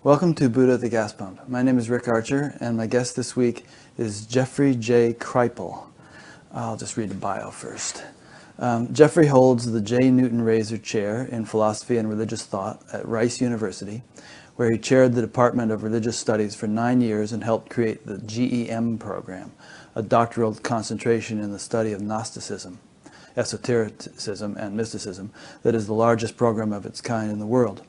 Welcome to Buddha at the Gas Pump. My name is Rick Archer, and my guest this week is Jeffrey J. Kripal. I'll just read the bio first. Jeffrey holds the J. Newton Razor Chair in Philosophy and Religious Thought at Rice University, where he chaired the Department of Religious Studies for 9 years and helped create the GEM program, a doctoral concentration in the study of Gnosticism, esotericism, and mysticism that is the largest program of its kind in the world.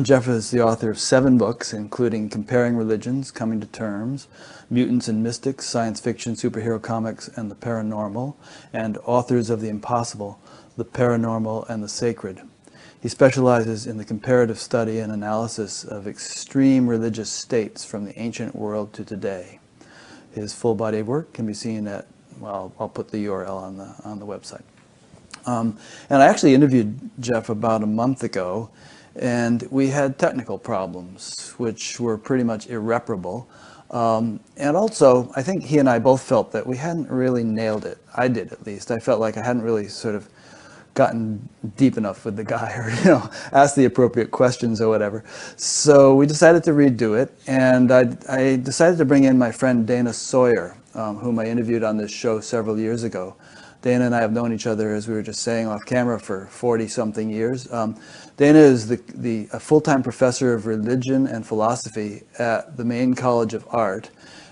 Jeff is the author of 7 books, including Comparing Religions, Coming to Terms, Mutants and Mystics, Science Fiction, Superhero Comics, and the Paranormal, and Authors of the Impossible, the Paranormal and the Sacred. He specializes in the comparative study and analysis of extreme religious states from the ancient world to today. His full-body work can be seen at, well, I'll put the URL on the website. And I actually interviewed Jeff about a month ago, and we had technical problems, which were pretty much irreparable. And also, I think he and I both felt that we hadn't really nailed it. I did, at least. I felt like I hadn't really sort of gotten deep enough with the guy, or asked the appropriate questions or whatever. So we decided to redo it, and I decided to bring in my friend Dana Sawyer, whom I interviewed on this show several years ago. Dana and I have known each other, as we were just saying off camera, for 40-something years. Dana is a full-time professor of religion and philosophy at the Maine College of Art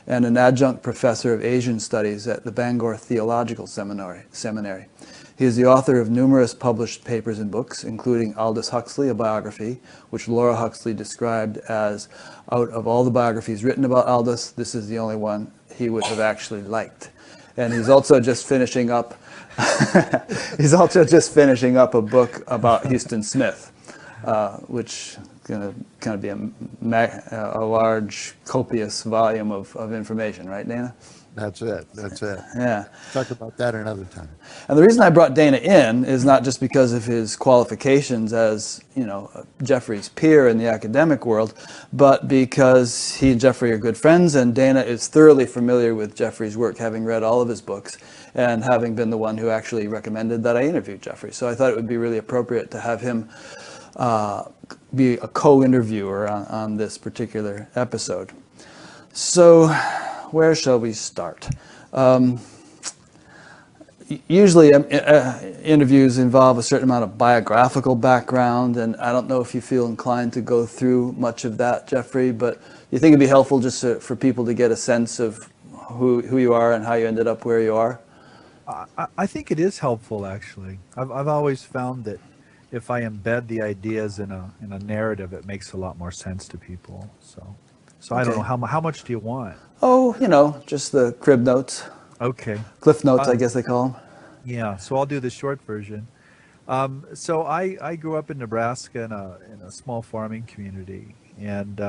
and an adjunct professor of Asian studies at the Bangor Theological Seminary. He is the author of numerous published papers and books, including Aldous Huxley, a biography, which Laura Huxley described as, out of all the biographies written about Aldous, this is the only one he would have actually liked. And he's also just finishing up a book about Huston Smith, which is going to kind of be a large, copious volume of information, right, Dana? That's it. Yeah. Talk about that another time. And the reason I brought Dana in is not just because of his qualifications as, Jeffrey's peer in the academic world, but because he and Jeffrey are good friends, and Dana is thoroughly familiar with Jeffrey's work, having read all of his books and having been the one who actually recommended that I interview Jeffrey. So I thought it would be really appropriate to have him be a co-interviewer on this particular episode. So, where shall we start? Usually interviews involve a certain amount of biographical background, and I don't know if you feel inclined to go through much of that, Jeffrey, but you think it'd be helpful just for people to get a sense of who you are and how you ended up where you are? I think it is helpful, actually. I've always found that if I embed the ideas in a narrative, it makes a lot more sense to people. So I don't know, how much do you want? Oh, just the crib notes. Okay. Cliff notes, I guess they call them. Yeah, so I'll do the short version. So I grew up in Nebraska in a small farming community, and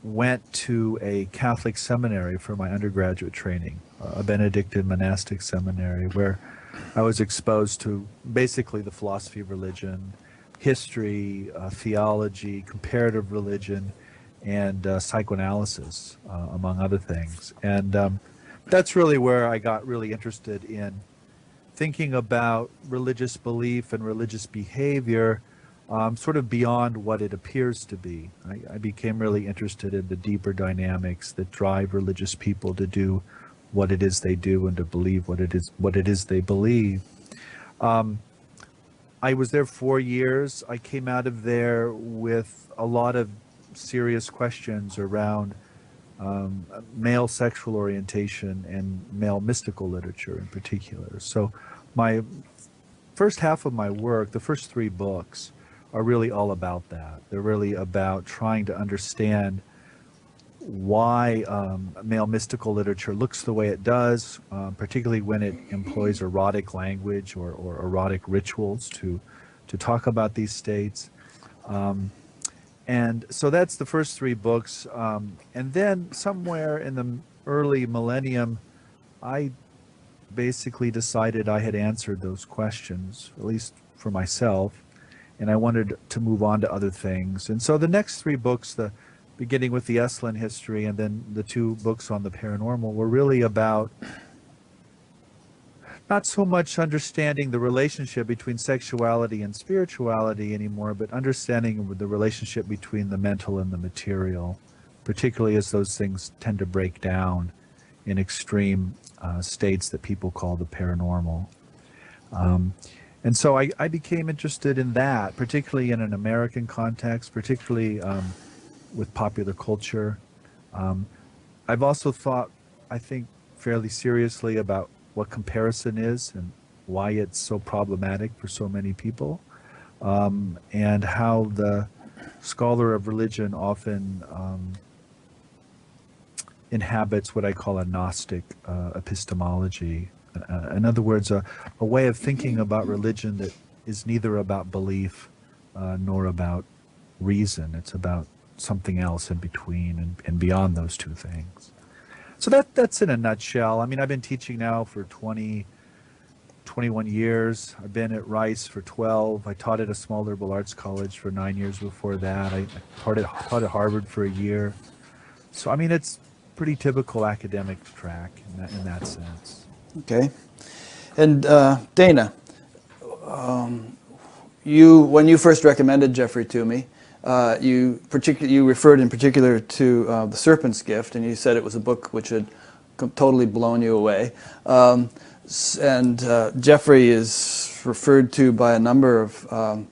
went to a Catholic seminary for my undergraduate training, a Benedictine monastic seminary, where I was exposed to basically the philosophy of religion, history, theology, comparative religion, and psychoanalysis, among other things. And that's really where I got really interested in thinking about religious belief and religious behavior, sort of beyond what it appears to be. I became really interested in the deeper dynamics that drive religious people to do what it is they do and to believe what it is they believe. I was there 4 years. I came out of there with a lot of serious questions around male sexual orientation and male mystical literature in particular. So my first half of my work, the first 3 books, are really all about that. They're really about trying to understand why male mystical literature looks the way it does, particularly when it employs erotic language or erotic rituals to talk about these states. And so that's the first 3 books. And then somewhere in the early millennium, I basically decided I had answered those questions, at least for myself, and I wanted to move on to other things. And so the next 3 books, beginning with the Esalen history and then the 2 books on the paranormal, were really about not so much understanding the relationship between sexuality and spirituality anymore, but understanding the relationship between the mental and the material, particularly as those things tend to break down in extreme states that people call the paranormal. And so I became interested in that, particularly in an American context, particularly with popular culture. I've also thought, I think, fairly seriously about what comparison is and why it's so problematic for so many people, and how the scholar of religion often inhabits what I call a Gnostic epistemology. In other words, a way of thinking about religion that is neither about belief nor about reason. It's about something else in between and beyond those two things. So that's in a nutshell. I mean, I've been teaching now for 21 years. I've been at Rice for 12. I taught at a small liberal arts college for 9 years before that. I taught at Harvard for a year. So, I mean, it's pretty typical academic track in that sense. Okay. And Dana, when you first recommended Jeffrey to me, you referred in particular to The Serpent's Gift, and you said it was a book which had totally blown you away. And Jeffrey is referred to by a number of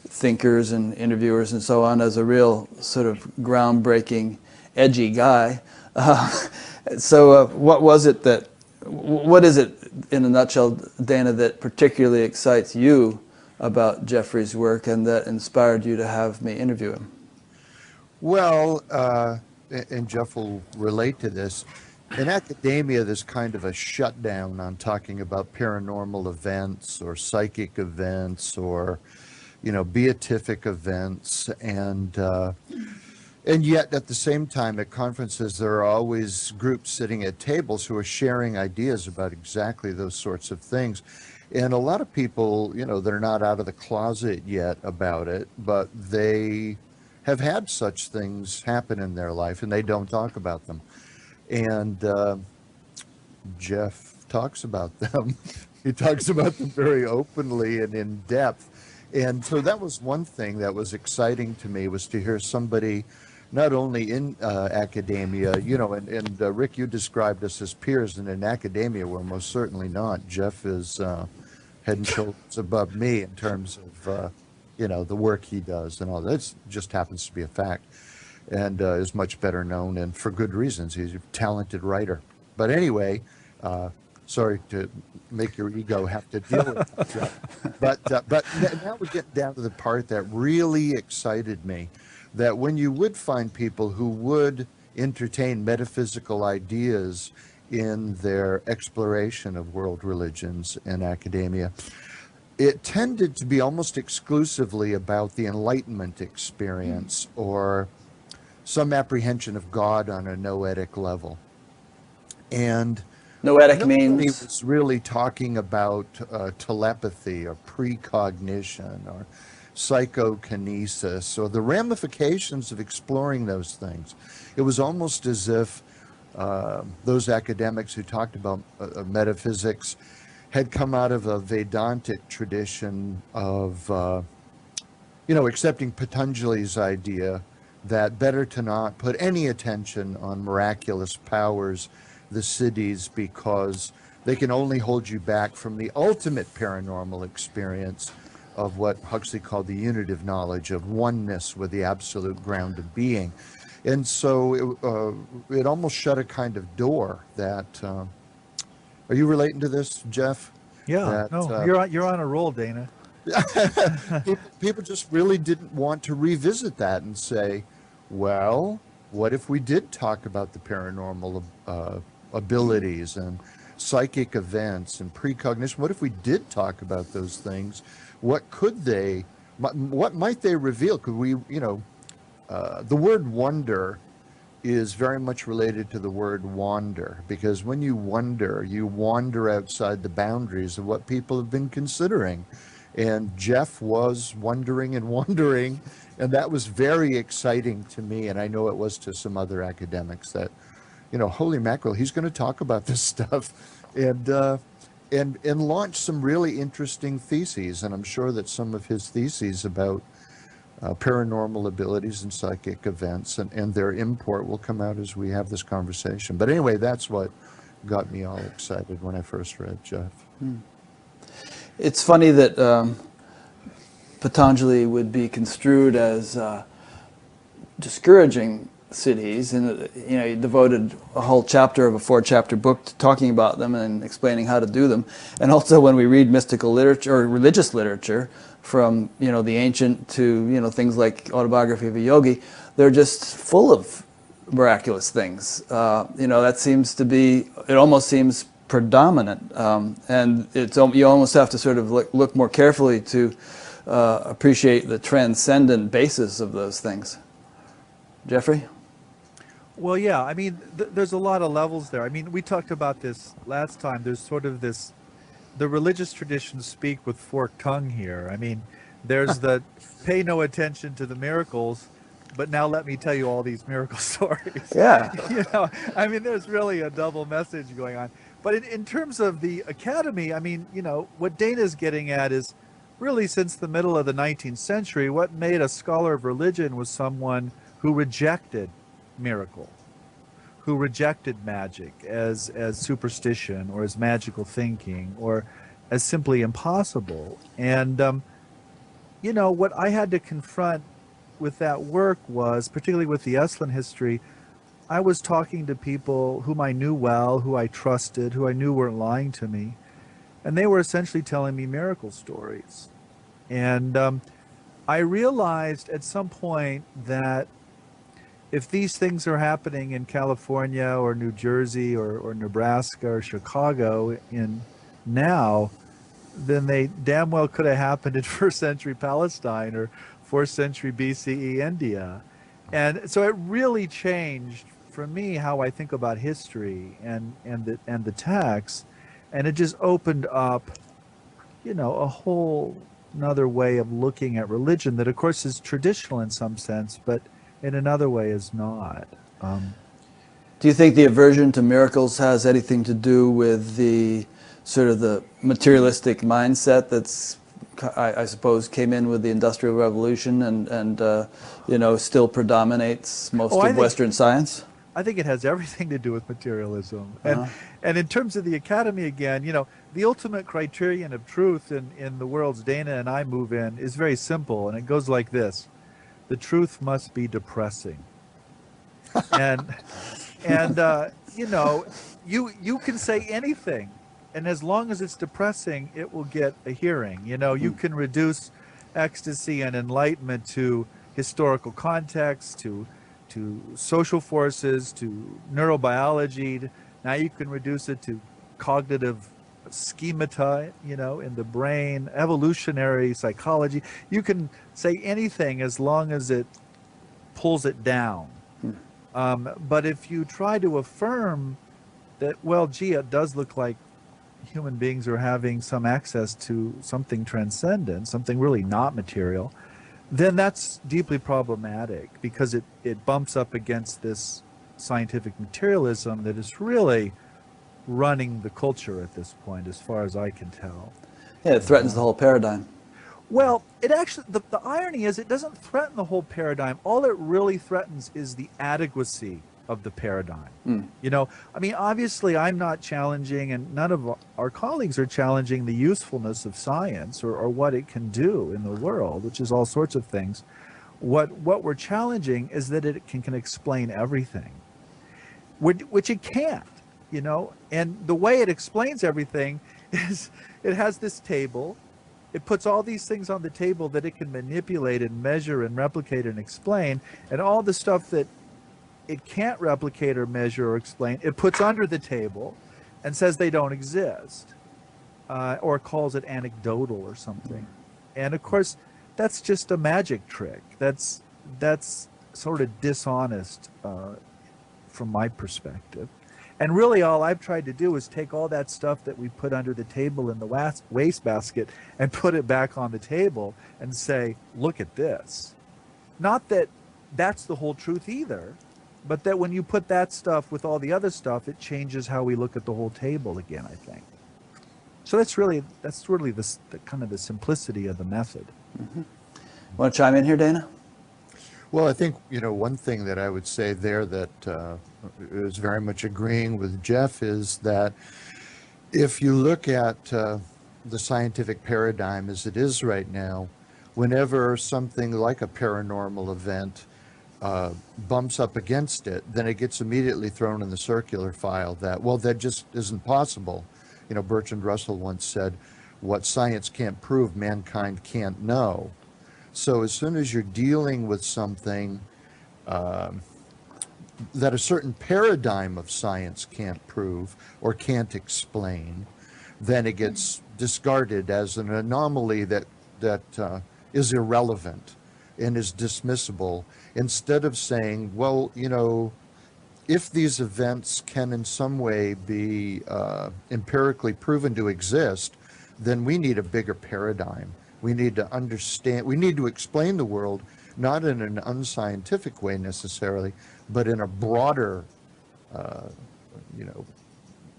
thinkers and interviewers and so on as a real sort of groundbreaking, edgy guy. So what is it, in a nutshell, Dana, that particularly excites you about Jeffrey's work and that inspired you to have me interview him? Well, and Jeff will relate to this. In academia, there's kind of a shutdown on talking about paranormal events or psychic events or, beatific events. And yet, at the same time, at conferences, there are always groups sitting at tables who are sharing ideas about exactly those sorts of things. And a lot of people, they're not out of the closet yet about it, but they have had such things happen in their life, and they don't talk about them. And Jeff talks about them. He talks about them very openly and in depth. And so that was one thing that was exciting to me, was to hear somebody not only in academia, and Rick, you described us as peers, and in academia, we're most certainly not. Jeff is head and shoulders above me in terms of, the work he does and all that. It just happens to be a fact, and is much better known, and for good reasons. He's a talented writer. But anyway, sorry to make your ego have to deal with that, Jeff. But now we get down to the part that really excited me, that when you would find people who would entertain metaphysical ideas in their exploration of world religions and academia, it tended to be almost exclusively about the Enlightenment experience or some apprehension of God on a noetic level. And Noetic means? He was really talking about telepathy or precognition or psychokinesis or the ramifications of exploring those things. It was almost as if those academics who talked about metaphysics had come out of a Vedantic tradition of, accepting Patanjali's idea that better to not put any attention on miraculous powers, the siddhis, because they can only hold you back from the ultimate paranormal experience of what Huxley called the unitive knowledge of oneness with the absolute ground of being. And so it almost shut a kind of door that, are you relating to this, Jeff? Yeah, you're on a roll, Dana. People just really didn't want to revisit that and say, well, what if we did talk about the paranormal abilities and psychic events and precognition? What if we did talk about those things? What might they reveal? Could we, the word wonder is very much related to the word wander, because when you wander outside the boundaries of what people have been considering. And Jeff was wondering and wondering, and that was very exciting to me, and I know it was to some other academics, that, holy mackerel, he's going to talk about this stuff. And and launched some really interesting theses. And I'm sure that some of his theses about paranormal abilities and psychic events and their import will come out as we have this conversation. But anyway, that's what got me all excited when I first read Jeff. It's funny that Patanjali would be construed as discouraging cities, and he devoted a whole chapter of a 4-chapter book to talking about them and explaining how to do them. And also, when we read mystical literature or religious literature, from the ancient to things like Autobiography of a Yogi, they're just full of miraculous things. That seems to be, it almost seems predominant, and you almost have to sort of look more carefully to appreciate the transcendent basis of those things. Jeffrey? Well, yeah, I mean, there's a lot of levels there. I mean, we talked about this last time. There's sort of this, the religious traditions speak with forked tongue here. I mean, there's the pay no attention to the miracles, but now let me tell you all these miracle stories. Yeah. I mean, there's really a double message going on. But in terms of the academy, I mean, what Dana's getting at is really since the middle of the 19th century, what made a scholar of religion was someone who rejected miracle, who rejected magic as superstition or as magical thinking or as simply impossible. And, what I had to confront with that work was, particularly with the Esalen history, I was talking to people whom I knew well, who I trusted, who I knew weren't lying to me, and they were essentially telling me miracle stories. And I realized at some point that if these things are happening in California or New Jersey or Nebraska or Chicago now, then they damn well could have happened in 1st century Palestine or 4th century BCE India. And so it really changed for me how I think about history and the text, and it just opened up, a whole another way of looking at religion that of course is traditional in some sense, but in another way is not. Do you think the aversion to miracles has anything to do with the sort of the materialistic mindset that's, I suppose, came in with the Industrial Revolution and still predominates most of Western science? I think it has everything to do with materialism. And in terms of the academy, again, the ultimate criterion of truth in the worlds Dana and I move in is very simple, and it goes like this. The truth must be depressing. And you can say anything, and as long as it's depressing, it will get a hearing. You can reduce ecstasy and enlightenment to historical context, to social forces, to neurobiology. Now you can reduce it to cognitive schemata, in the brain, evolutionary psychology. You can say anything as long as it pulls it down. But if you try to affirm that, well, gee, it does look like human beings are having some access to something transcendent, something really not material, then that's deeply problematic because it bumps up against this scientific materialism that is really running the culture at this point, as far as I can tell. Yeah, it threatens the whole paradigm. Well, it actually, the irony is it doesn't threaten the whole paradigm. All it really threatens is the adequacy of the paradigm. I mean, obviously I'm not challenging, and none of our colleagues are challenging the usefulness of science or what it can do in the world, which is all sorts of things. What we're challenging is that it can explain everything, which it can't, and the way it explains everything is it has this table. It puts all these things on the table that it can manipulate and measure and replicate and explain, and all the stuff that it can't replicate or measure or explain, it puts under the table and says they don't exist, or calls it anecdotal or something. And of course, that's just a magic trick. That's sort of dishonest from my perspective. And really all I've tried to do is take all that stuff that we put under the table in the wastebasket and put it back on the table and say, look at this. Not that that's the whole truth either, but that when you put that stuff with all the other stuff, it changes how we look at the whole table again, I think. So that's really the kind of the simplicity of the method. Want to chime in here, Dana? Well, I think, one thing that I would say there that is very much agreeing with Jeff is that if you look at the scientific paradigm as it is right now, whenever something like a paranormal event bumps up against it, then it gets immediately thrown in the circular file that, well, that just isn't possible. Bertrand Russell once said, what science can't prove, mankind can't know. So as soon as you're dealing with something that a certain paradigm of science can't prove or can't explain, then it gets discarded as an anomaly that is irrelevant and is dismissible, instead of saying, well, if these events can in some way be empirically proven to exist, then we need a bigger paradigm. We need to understand, we need to explain the world, not in an unscientific way necessarily, but in a broader,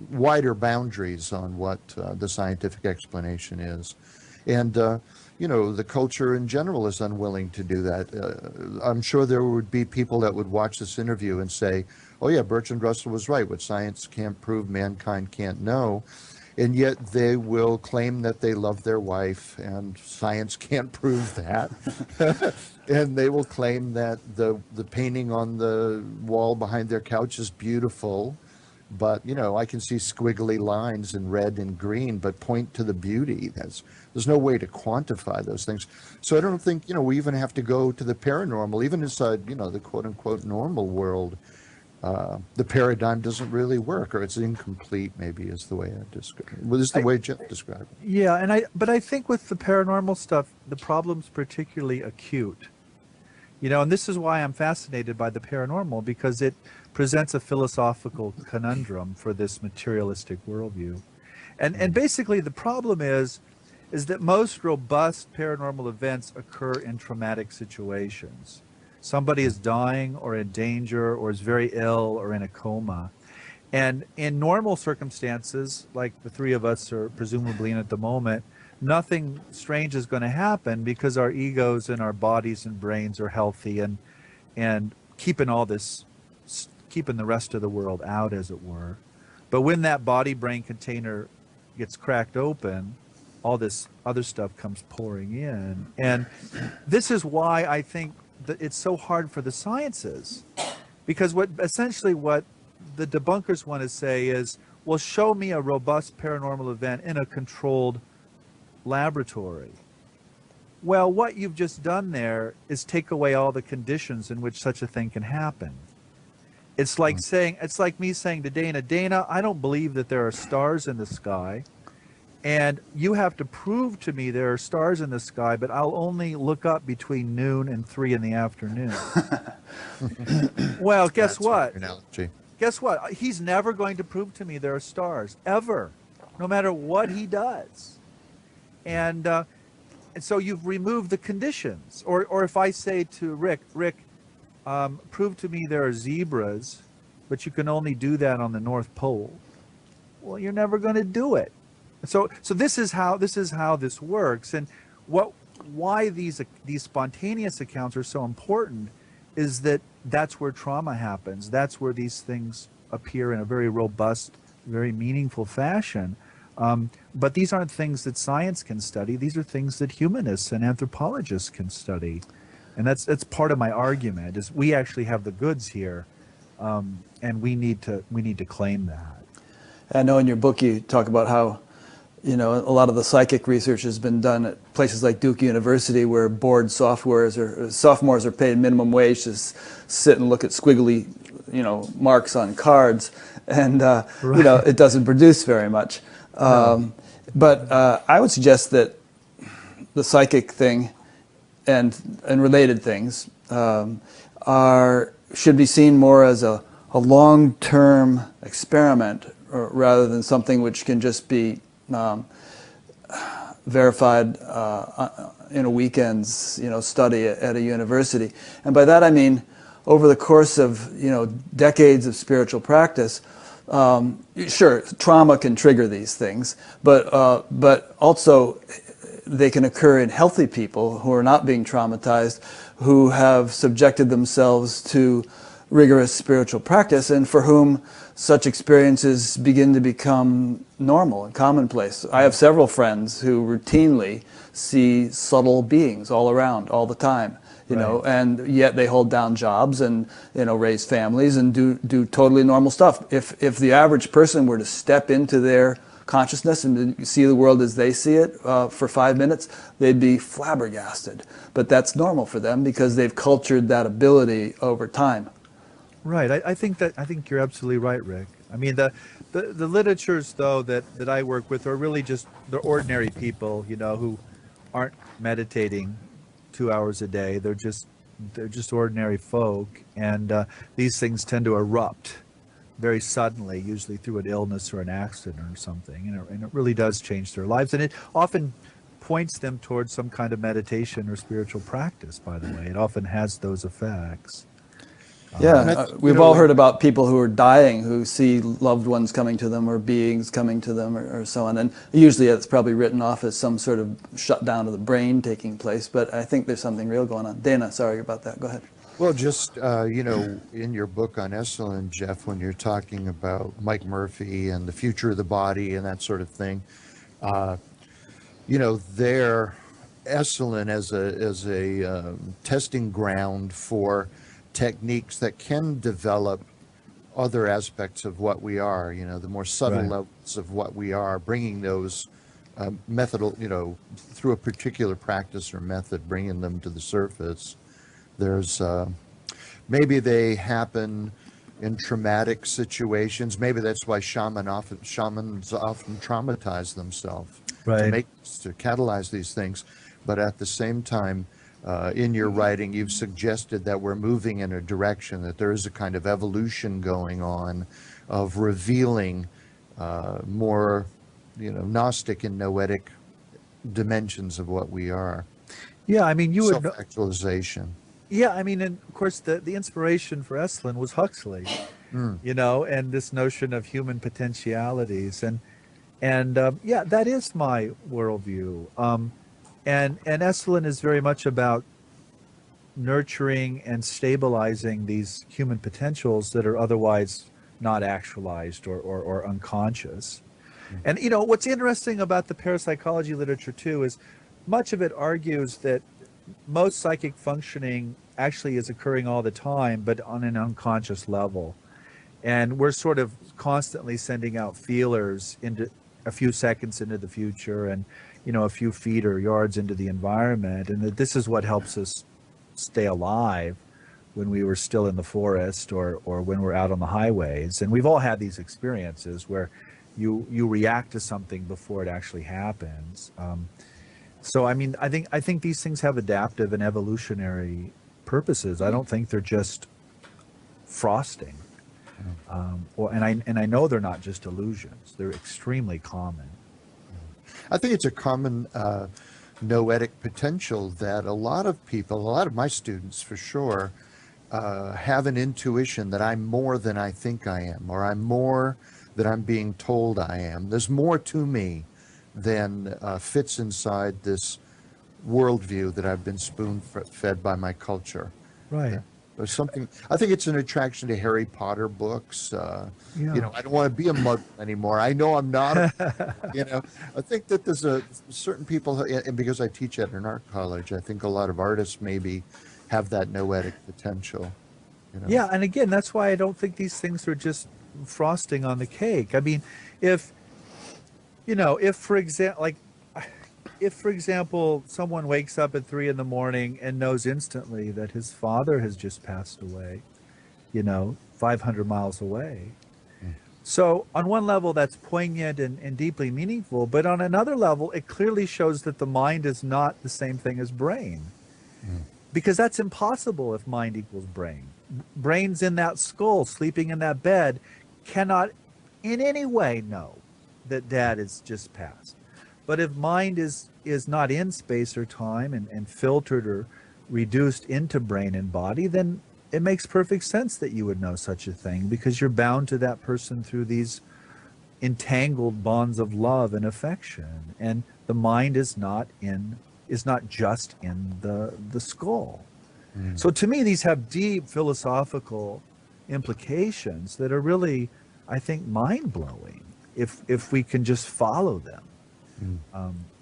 wider boundaries on what the scientific explanation is. And, the culture in general is unwilling to do that. I'm sure there would be people that would watch this interview and say, oh yeah, Bertrand Russell was right. What science can't prove, mankind can't know. And yet they will claim that they love their wife, and science can't prove that. And they will claim that the painting on the wall behind their couch is beautiful, but I can see squiggly lines in red and green, but point to the beauty. There's no way to quantify those things. So I don't think we even have to go to the paranormal, even inside the quote unquote normal world. The paradigm doesn't really work, or it's incomplete, maybe is the way I describe it. Well, this is the way Jeff described it. Yeah, but I think with the paranormal stuff, the problem's particularly acute. And this is why I'm fascinated by the paranormal, because it presents a philosophical conundrum for this materialistic worldview. And basically the problem is that most robust paranormal events occur in traumatic situations. Somebody is dying or in danger or is very ill or in a coma. And in normal circumstances, like the three of us are presumably in at the moment, nothing strange is going to happen because our egos and our bodies and brains are healthy and keeping the rest of the world out, as it were. But when that body-brain container gets cracked open, all this other stuff comes pouring in. And this is why I think that it's so hard for the sciences, because what the debunkers want to say is, well, show me a robust paranormal event in a controlled laboratory. Well, what you've just done there is take away all the conditions in which such a thing can happen. It's like me saying to Dana, I don't believe that there are stars in the sky, and you have to prove to me there are stars in the sky, but I'll only look up between noon and 3 in the afternoon. Well, guess what? Guess what? He's never going to prove to me there are stars, ever, no matter what he does. And so you've removed the conditions. Or if I say to Rick, prove to me there are zebras, but you can only do that on the North Pole. Well, you're never going to do it. So this is how this works, and why these spontaneous accounts are so important is that that's where trauma happens. That's where these things appear in a very robust, very meaningful fashion. But these aren't things that science can study. These are things that humanists and anthropologists can study, and that's part of my argument. Is we actually have the goods here, and we need to claim that. I know in your book you talk about how a lot of the psychic research has been done at places like Duke University, where bored sophomores are paid minimum wage to sit and look at squiggly, marks on cards, and Right. It doesn't produce very much. No. But I would suggest that the psychic thing and related things should be seen more as a long-term experiment, rather than something which can just be verified in a weekend's study at a university. And by that I mean over the course of decades of spiritual practice, Sure, trauma can trigger these things, but also they can occur in healthy people who are not being traumatized, who have subjected themselves to rigorous spiritual practice, and for whom such experiences begin to become normal and commonplace. I have several friends who routinely see subtle beings all around, all the time. You know, and yet they hold down jobs and, you know, raise families and do totally normal stuff. If the average person were to step into their consciousness and see the world as they see it for 5 minutes, they'd be flabbergasted. But that's normal for them because they've cultured that ability over time. Right. I think you're absolutely right, Rick. I mean, the literatures though that I work with are really just they're ordinary people, you know, who aren't meditating 2 hours a day. They're just ordinary folk, and these things tend to erupt very suddenly, usually through an illness or an accident or something, and it really does change their lives, and it often points them towards some kind of meditation or spiritual practice. By the way, it often has those effects. Yeah, we've all heard about people who are dying who see loved ones coming to them or beings coming to them or so on. And usually it's probably written off as some sort of shutdown of the brain taking place. But I think there's something real going on. Dana, sorry about that. Go ahead. Well, just, you know, in your book on Esalen, Jeff, when you're talking about Mike Murphy and the future of the body and that sort of thing, you know, there, Esalen as a testing ground for techniques that can develop other aspects of what we are, you know, the more subtle levels of what we are, bringing those you know, through a particular practice or method, bringing them to the surface. There's maybe they happen in traumatic situations. Maybe that's why shamans often traumatize themselves to catalyze these things. But at the same time, in your writing, you've suggested that we're moving in a direction, that there is a kind of evolution going on of revealing more, you know, Gnostic and Noetic dimensions of what we are. Yeah, I mean, you would self-actualization. Yeah, I mean, and of course, the inspiration for Esalen was Huxley, you know, and this notion of human potentialities, and yeah, that is my worldview. And Esalen is very much about nurturing and stabilizing these human potentials that are otherwise not actualized or unconscious. And, you know, what's interesting about the parapsychology literature, too, is much of it argues that most psychic functioning actually is occurring all the time, but on an unconscious level. And we're sort of constantly sending out feelers into a few seconds into the future and, you know, a few feet or yards into the environment. And that this is what helps us stay alive when we were still in the forest or when we're out on the highways. And we've all had these experiences where you react to something before it actually happens. So, I mean, I think these things have adaptive and evolutionary purposes. I don't think they're just frosting. And I know they're not just illusions. They're extremely common. I think it's a common noetic potential that a lot of people, a lot of my students for sure, have an intuition that I'm more than I think I am, or I'm more than I'm being told I am. There's more to me than fits inside this worldview that I've been spoon-fed by my culture. Right. There's something, I think it's an attraction to Harry Potter books. You know, I don't want to be a mug anymore. I know I'm not, you know, I think that there's certain people, and because I teach at an art college, I think a lot of artists maybe have that noetic potential. You know? Yeah, and again, that's why I don't think these things are just frosting on the cake. I mean, if for example, someone wakes up at 3 a.m. and knows instantly that his father has just passed away, 500 miles away. So on one level, that's poignant and deeply meaningful, but on another level, it clearly shows that the mind is not the same thing as brain. Because that's impossible if mind equals brain. Brains in that skull, sleeping in that bed, cannot in any way know that dad is just passed. But if mind is not in space or time and filtered or reduced into brain and body, then it makes perfect sense that you would know such a thing, because you're bound to that person through these entangled bonds of love and affection, and the mind is not just in the skull. So to me, these have deep philosophical implications that are really, I think, mind-blowing if we can just follow them,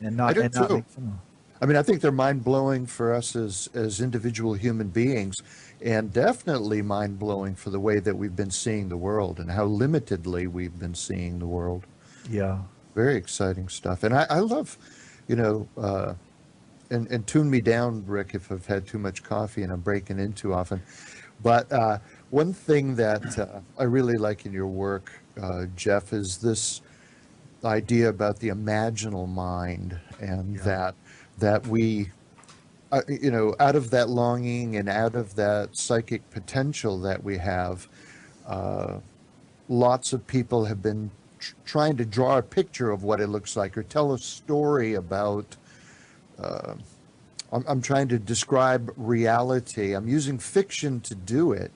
and not make fun of. I mean, I think they're mind-blowing for us as individual human beings, and definitely mind-blowing for the way that we've been seeing the world and how limitedly we've been seeing the world. Yeah. Very exciting stuff. And I love, and tune me down, Rick, if I've had too much coffee and I'm breaking in too often. But one thing that I really like in your work, Jeff, is this idea about the imaginal mind, and that we, out of that longing and out of that psychic potential that we have, lots of people have been trying to draw a picture of what it looks like, or tell a story about, I'm trying to describe reality. I'm using fiction to do it,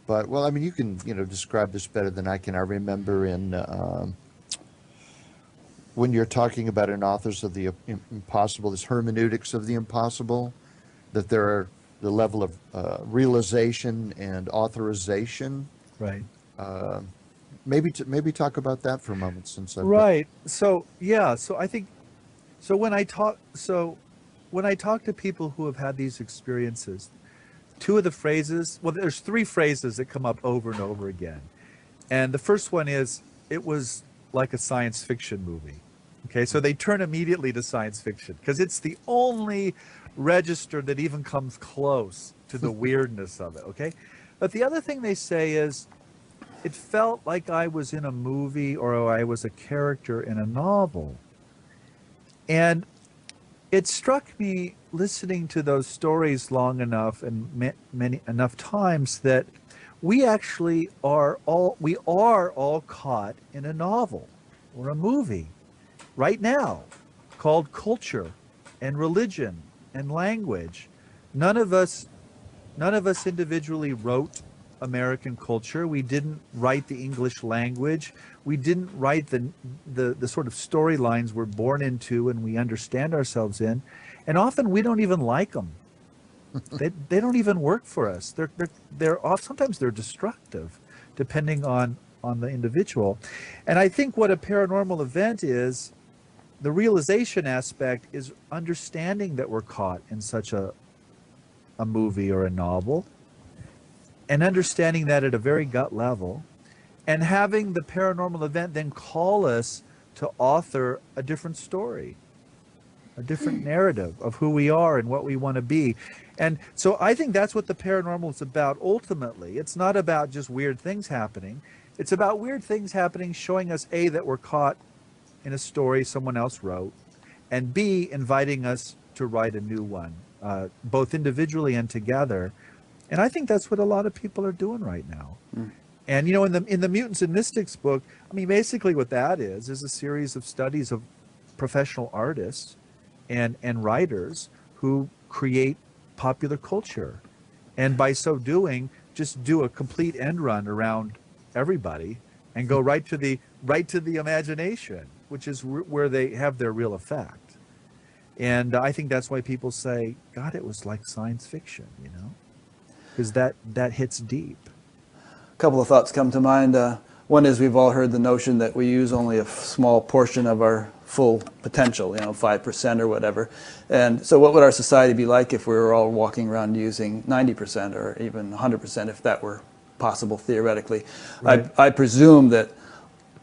but, well, I mean, you can, describe this better than I can. I remember in, when you're talking about an authors of the impossible, this hermeneutics of the impossible, that there are the level of realization and authorization. Right. Maybe talk about that for a moment, since I've right. So yeah. So I think, when I talk to people who have had these experiences, two of the phrases, well, there's three phrases that come up over and over again, and the first one is, it was like a science fiction movie. Okay, so they turn immediately to science fiction because it's the only register that even comes close to the weirdness of it. Okay, but the other thing they say is, it felt like I was in a movie, or I was a character in a novel. And it struck me, listening to those stories long enough and many enough times, that we actually are all caught in a novel or a movie right now, called culture and religion and language. None of us individually wrote American culture. We didn't write the English language. We didn't write the sort of storylines we're born into and we understand ourselves in. And often we don't even like them. They don't even work for us. Sometimes they're destructive, depending on the individual. And I think what a paranormal event is, the realization aspect, is understanding that we're caught in such a movie or a novel, and understanding that at a very gut level, and having the paranormal event then call us to author a different story, a different narrative of who we are and what we want to be. And so I think that's what the paranormal is about ultimately. It's not about just weird things happening. It's about weird things happening, showing us, A, that we're caught in a story someone else wrote, and B, inviting us to write a new one, both individually and together. And I think that's what a lot of people are doing right now. And in the Mutants and Mystics book, I mean, basically what that is a series of studies of professional artists and writers who create popular culture, and by so doing, just do a complete end run around everybody and go right to the imagination, which is where they have their real effect. And I think that's why people say, God, it was like science fiction, because that hits deep. A couple of thoughts come to mind. One is, we've all heard the notion that we use only a small portion of our full potential, 5% or whatever. And so what would our society be like if we were all walking around using 90% or even 100%, if that were possible theoretically? Right. I presume that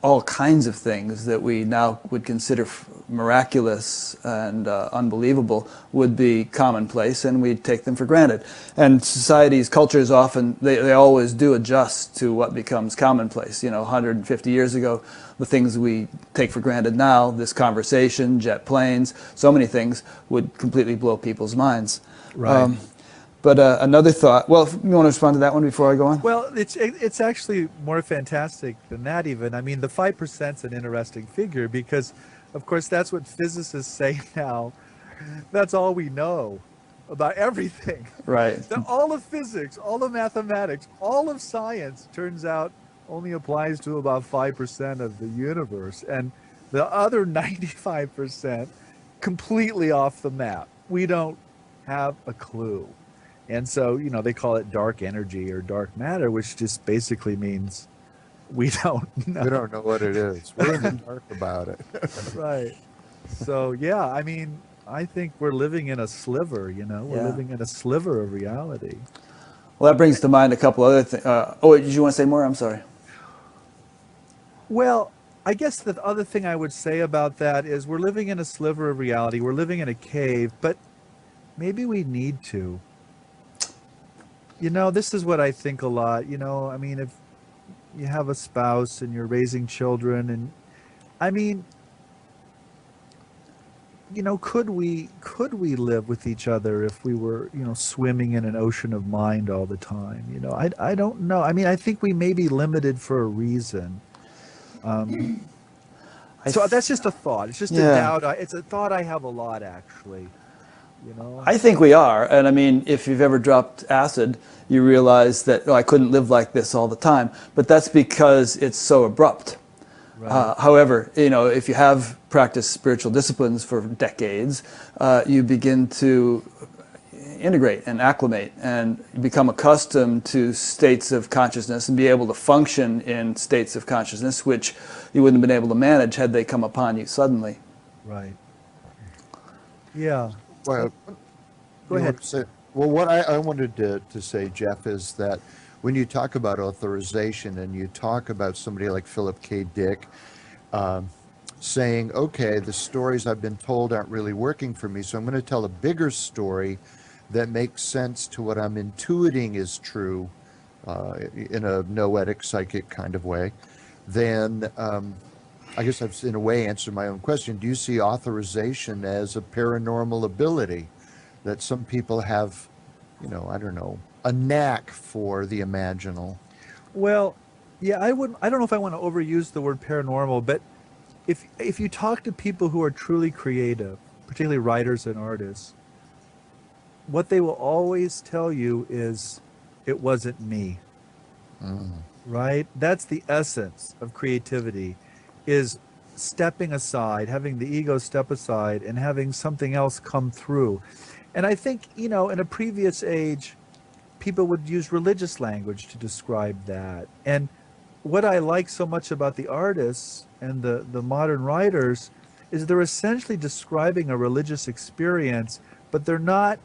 all kinds of things that we now would consider miraculous and unbelievable would be commonplace, and we'd take them for granted. And societies, cultures, often, they always do adjust to what becomes commonplace. 150 years ago, the things we take for granted now, this conversation, jet planes, so many things, would completely blow people's minds. Right. But another thought, well, you want to respond to that one before I go on? Well, it's actually more fantastic than that even. I mean, the 5% is an interesting figure because, of course, that's what physicists say now. That's all we know. about everything. Right. All of physics, all of mathematics, all of science turns out only applies to about 5% of the universe. And the other 95% completely off the map. We don't have a clue. And so, you know, they call it dark energy or dark matter, which just basically means we don't know. We don't know what it is. We're in the dark about it. Right. So, yeah, I mean, I think we're living in a sliver, you know, we're living in a sliver of reality. Well, that brings to mind a couple other things. Oh, did you want to say more? I'm sorry. Well, I guess the other thing I would say about that is we're living in a sliver of reality. We're living in a cave, but maybe we need to. You know, this is what I think a lot. You know, I mean, if you have a spouse and you're raising children, and I mean, you know, could we live with each other if we were, you know, swimming in an ocean of mind all the time? You know, I don't know. I mean, I think we may be limited for a reason. So that's just a thought. It's just a doubt. It's a thought I have a lot, actually. You know? I think we are. And I mean, if you've ever dropped acid, you realize that, I couldn't live like this all the time. But that's because it's so abrupt. Right. However, you know, if you have practiced spiritual disciplines for decades, you begin to integrate and acclimate and become accustomed to states of consciousness and be able to function in states of consciousness which you wouldn't have been able to manage had they come upon you suddenly. Right. Yeah. Well, go ahead. Well, what I wanted to say, Jeff, is that when you talk about authorization and you talk about somebody like Philip K. Dick saying, okay, the stories I've been told aren't really working for me, so I'm going to tell a bigger story that makes sense to what I'm intuiting is true in a noetic, psychic kind of way, then I guess I've in a way answered my own question. Do you see authorization as a paranormal ability that some people have, you know, I don't know, a knack for the imaginal? Well, yeah, I don't know if I want to overuse the word paranormal, but if you talk to people who are truly creative, particularly writers and artists, what they will always tell you is, it wasn't me. Right? That's the essence of creativity, is stepping aside, having the ego step aside and having something else come through. And I think, you know, in a previous age, people would use religious language to describe that. And what I like so much about the artists and the modern writers is they're essentially describing a religious experience, but they're not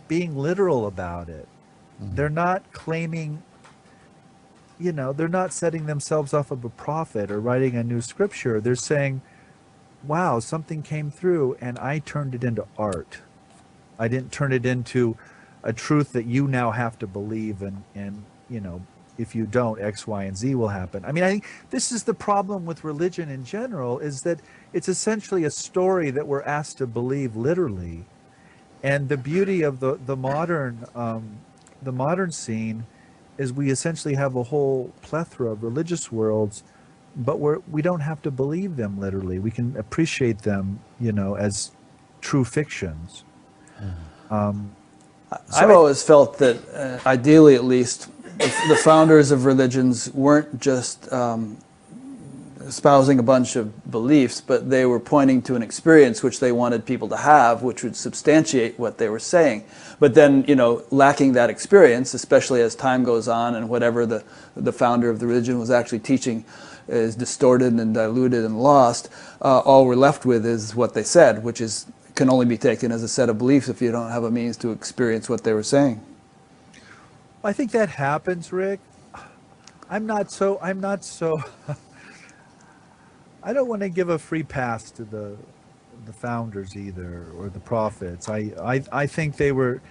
being literal about it. They're not claiming, you know, they're not setting themselves up of a prophet or writing a new scripture. They're saying, wow, something came through and I turned it into art. I didn't turn it into a truth that you now have to believe, and you know, if you don't, X, Y, and Z will happen. I mean, I think this is the problem with religion in general, is that it's essentially a story that we're asked to believe literally. And the beauty of the modern scene is we essentially have a whole plethora of religious worlds, but we don't have to believe them literally. We can appreciate them, you know, as true fictions. I've always felt that, ideally at least, the founders of religions weren't just espousing a bunch of beliefs, but they were pointing to an experience which they wanted people to have, which would substantiate what they were saying. But then, you know, lacking that experience, especially as time goes on and whatever the founder of the religion was actually teaching is distorted and diluted and lost, all we're left with is what they said, which can only be taken as a set of beliefs if you don't have a means to experience what they were saying. I think that happens, Rick. I'm not so I don't want to give a free pass to the founders either, or the prophets. I think they were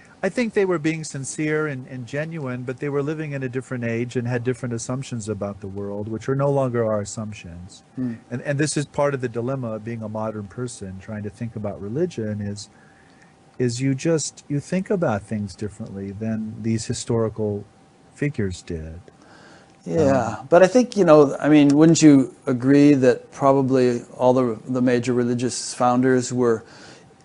being sincere and genuine, but they were living in a different age and had different assumptions about the world, which are no longer our assumptions. And this is part of the dilemma of being a modern person trying to think about religion, is you think about things differently than these historical figures did. Yeah, but I think, you know, I mean, wouldn't you agree that probably all the major religious founders were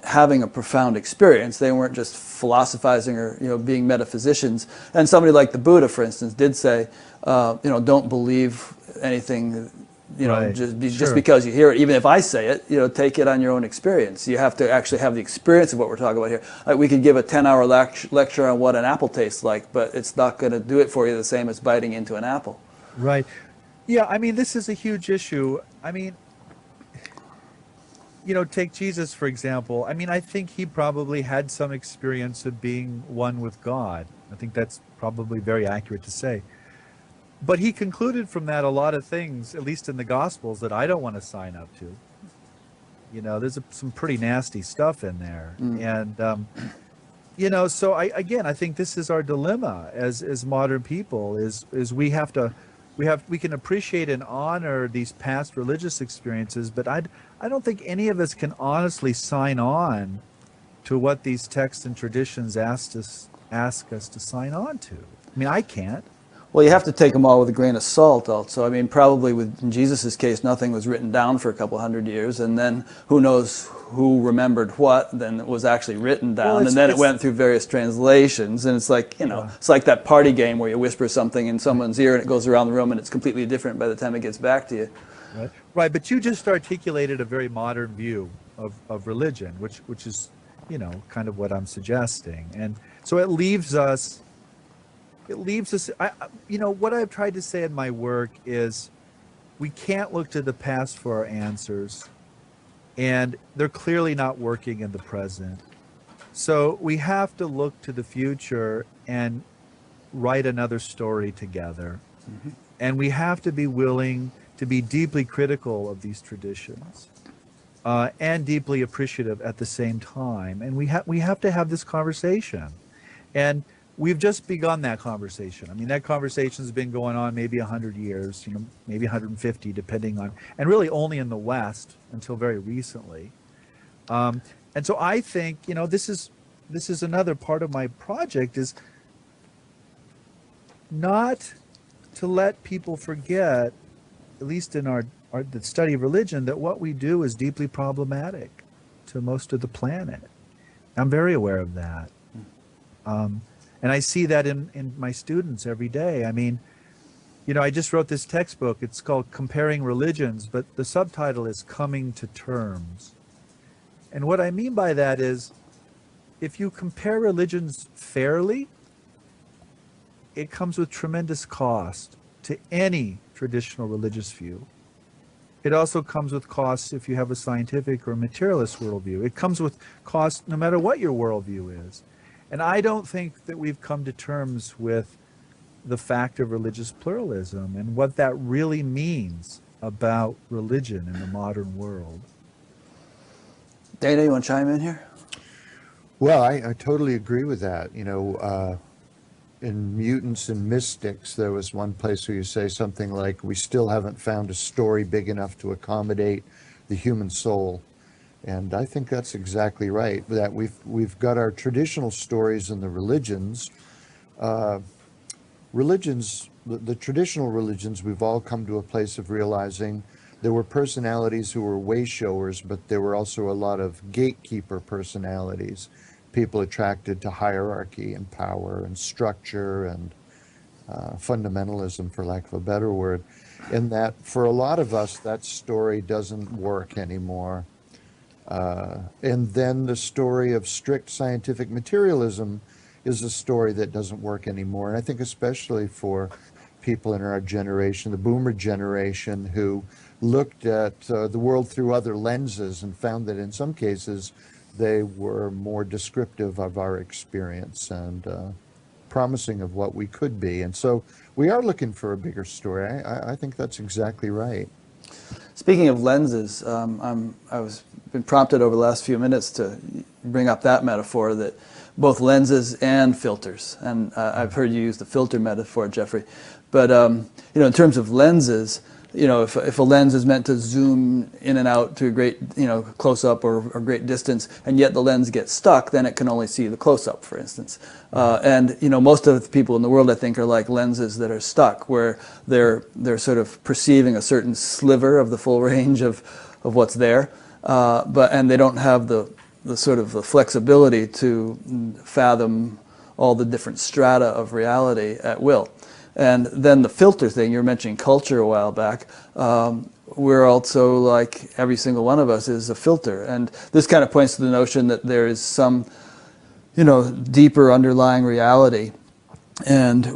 having a profound experience. They weren't just philosophizing or being metaphysicians. And somebody like the Buddha, for instance, did say, don't believe anything. Right. Just because you hear it, even if I say it, take it on your own experience. You have to actually have the experience of what we're talking about here. Like we could give a 10-hour lecture on what an apple tastes like, but it's not going to do it for you the same as biting into an apple. Right. Yeah, I mean, this is a huge issue. I mean, take Jesus, for example. I mean, I think he probably had some experience of being one with God. I think that's probably very accurate to say. But he concluded from that a lot of things, at least in the Gospels, that I don't want to sign up to. There's some pretty nasty stuff in there. And, so I think this is our dilemma as modern people is we can appreciate and honor these past religious experiences, but I don't think any of us can honestly sign on to what these texts and traditions ask us to sign on to. I mean, I can't. Well, you have to take them all with a grain of salt also. I mean, probably in Jesus' case, nothing was written down for a couple hundred years, and then who knows who remembered what, then it was actually written down, and then it went through various translations, and it's like, it's like that party game where you whisper something in someone's ear and it goes around the room and it's completely different by the time it gets back to you. Right, but you just articulated a very modern view of religion, which is, kind of what I'm suggesting. And so it leaves us, what I've tried to say in my work is we can't look to the past for our answers, and they're clearly not working in the present. So we have to look to the future and write another story together. Mm-hmm. And we have to be willing to be deeply critical of these traditions and deeply appreciative at the same time. And we have to have this conversation. And we've just begun that conversation. I mean, that conversation has been going on maybe 100 years, maybe 150, depending on, and really only in the West until very recently. And so I think, this is another part of my project, is not to let people forget, at least in the study of religion, that what we do is deeply problematic to most of the planet. I'm very aware of that. And I see that in my students every day. I mean, I just wrote this textbook. It's called Comparing Religions, but the subtitle is Coming to Terms. And what I mean by that is, if you compare religions fairly, it comes with tremendous cost to any traditional religious view. It also comes with costs if you have a scientific or materialist worldview. It comes with costs no matter what your worldview is. And I don't think that we've come to terms with the fact of religious pluralism and what that really means about religion in the modern world. Dana, you want to chime in here? Well, I totally agree with that. In Mutants and Mystics, there was one place where you say something like, we still haven't found a story big enough to accommodate the human soul. And I think that's exactly right, that we've got our traditional stories in the religions. The traditional religions, we've all come to a place of realizing there were personalities who were way showers, but there were also a lot of gatekeeper personalities, people attracted to hierarchy and power and structure and fundamentalism, for lack of a better word. And that for a lot of us, that story doesn't work anymore. And then the story of strict scientific materialism is a story that doesn't work anymore. And I think especially for people in our generation, the boomer generation, who looked at the world through other lenses and found that in some cases they were more descriptive of our experience and promising of what we could be. And so we are looking for a bigger story. I think that's exactly right. Speaking of lenses, I was been prompted over the last few minutes to bring up that metaphor, that both lenses and filters. And I've heard you use the filter metaphor, Jeffrey. But in terms of lenses, if a lens is meant to zoom in and out to a great, close up or great distance, and yet the lens gets stuck, then it can only see the close up, for instance. And most of the people in the world, I think, are like lenses that are stuck, where they're sort of perceiving a certain sliver of the full range of what's there, and they don't have the the sort of the flexibility to fathom all the different strata of reality at will. And then the filter thing, you were mentioning culture a while back. We're also, like every single one of us, is a filter. And this kind of points to the notion that there is some, deeper underlying reality. And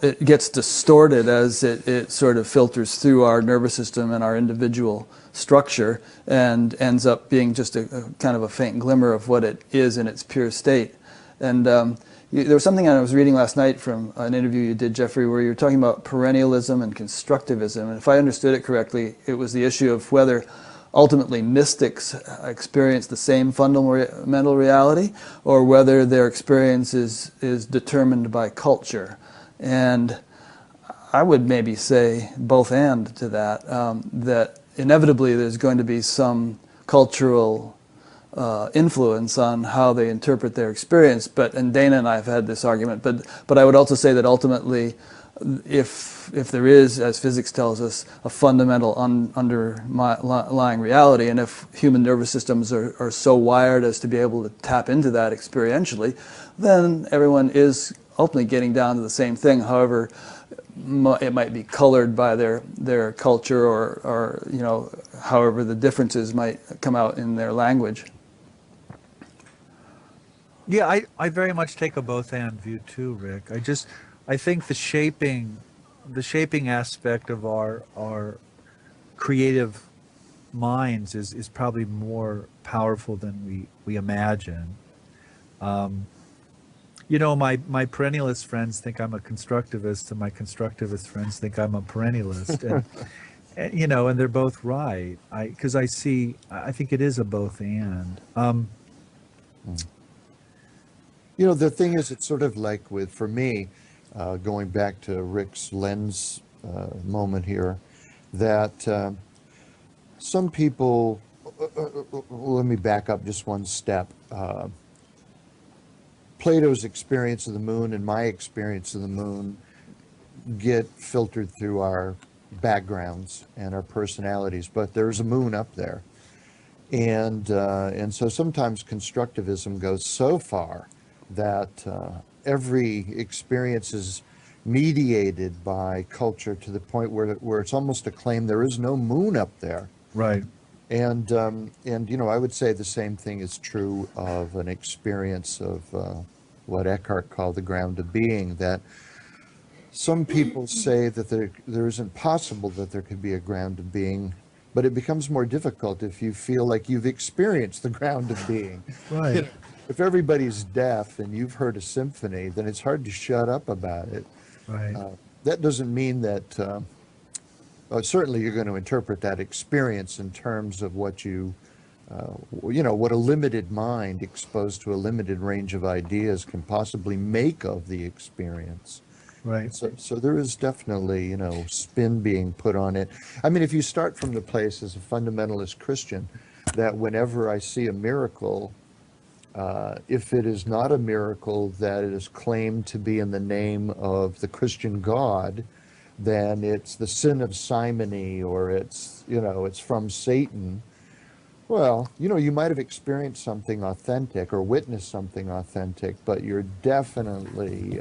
it gets distorted as it sort of filters through our nervous system and our individual structure, and ends up being just a kind of a faint glimmer of what it is in its pure state. And there was something I was reading last night from an interview you did, Jeffrey, where you were talking about perennialism and constructivism. And if I understood it correctly, it was the issue of whether ultimately mystics experience the same fundamental reality, or whether their experience is determined by culture. And I would maybe say both and to that, that inevitably there's going to be some cultural influence on how they interpret their experience. And Dana and I have had this argument, but I would also say that ultimately, if there is, as physics tells us, a fundamental underlying reality, and if human nervous systems are so wired as to be able to tap into that experientially, then everyone is ultimately getting down to the same thing. However, it might be colored by their culture, or however the differences might come out in their language. Yeah, I very much take a both and view too, Rick. I think the shaping aspect of our creative minds is probably more powerful than we imagine. My perennialist friends think I'm a constructivist, and my constructivist friends think I'm a perennialist, and they're both right. I think it is a both and. The thing is, it's sort of like for me, going back to Rick's lens moment here, that some people, let me back up just one step. Plato's experience of the moon and my experience of the moon get filtered through our backgrounds and our personalities, but there's a moon up there. And so sometimes constructivism goes so far that every experience is mediated by culture to the point where it's almost a claim there is no moon up there. Right. And I would say the same thing is true of an experience of what Eckhart called the ground of being, that some people say that there isn't possible that there could be a ground of being, but it becomes more difficult if you feel like you've experienced the ground of being. Right. If everybody's deaf and you've heard a symphony, then it's hard to shut up about it. Right. That doesn't mean that, certainly you're going to interpret that experience in terms of what what a limited mind exposed to a limited range of ideas can possibly make of the experience. Right. So there is definitely, spin being put on it. I mean, if you start from the place as a fundamentalist Christian, that whenever I see a miracle, if it is not a miracle that it is claimed to be in the name of the Christian God, then it's the sin of simony, or it's from Satan. Well, you might have experienced something authentic or witnessed something authentic, but you're definitely,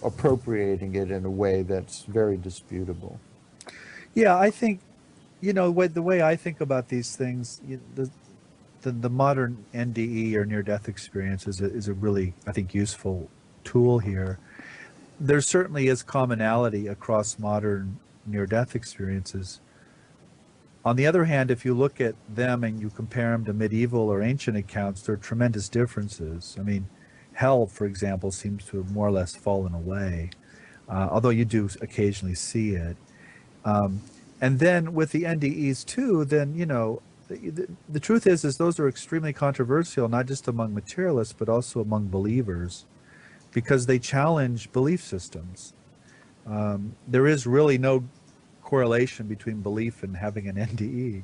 appropriating it in a way that's very disputable. Yeah, I think, the way I think about these things, the modern NDE, or near-death experience, is a really, I think, useful tool here. There certainly is commonality across modern near-death experiences. On the other hand, if you look at them and you compare them to medieval or ancient accounts, there are tremendous differences. I mean, hell, for example, seems to have more or less fallen away, although you do occasionally see it. And then with the NDEs too, then, the truth is those are extremely controversial, not just among materialists, but also among believers, because they challenge belief systems. There is really no correlation between belief and having an NDE.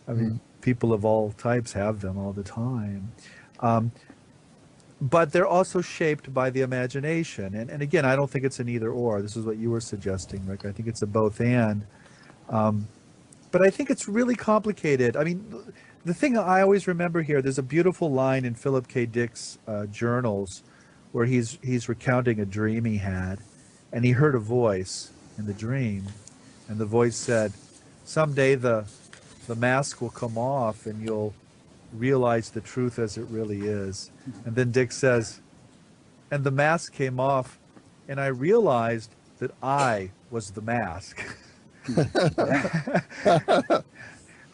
I mean, people of all types have them all the time. But they're also shaped by the imagination. And again, I don't think it's an either or. This is what you were suggesting, Rick. I think it's a both and. But I think it's really complicated. I mean, the thing I always remember here, there's a beautiful line in Philip K. Dick's journals where he's recounting a dream he had, and he heard a voice in the dream, and the voice said, someday the mask will come off and you'll realize the truth as it really is. And then Dick says, and the mask came off, and I realized that I was the mask.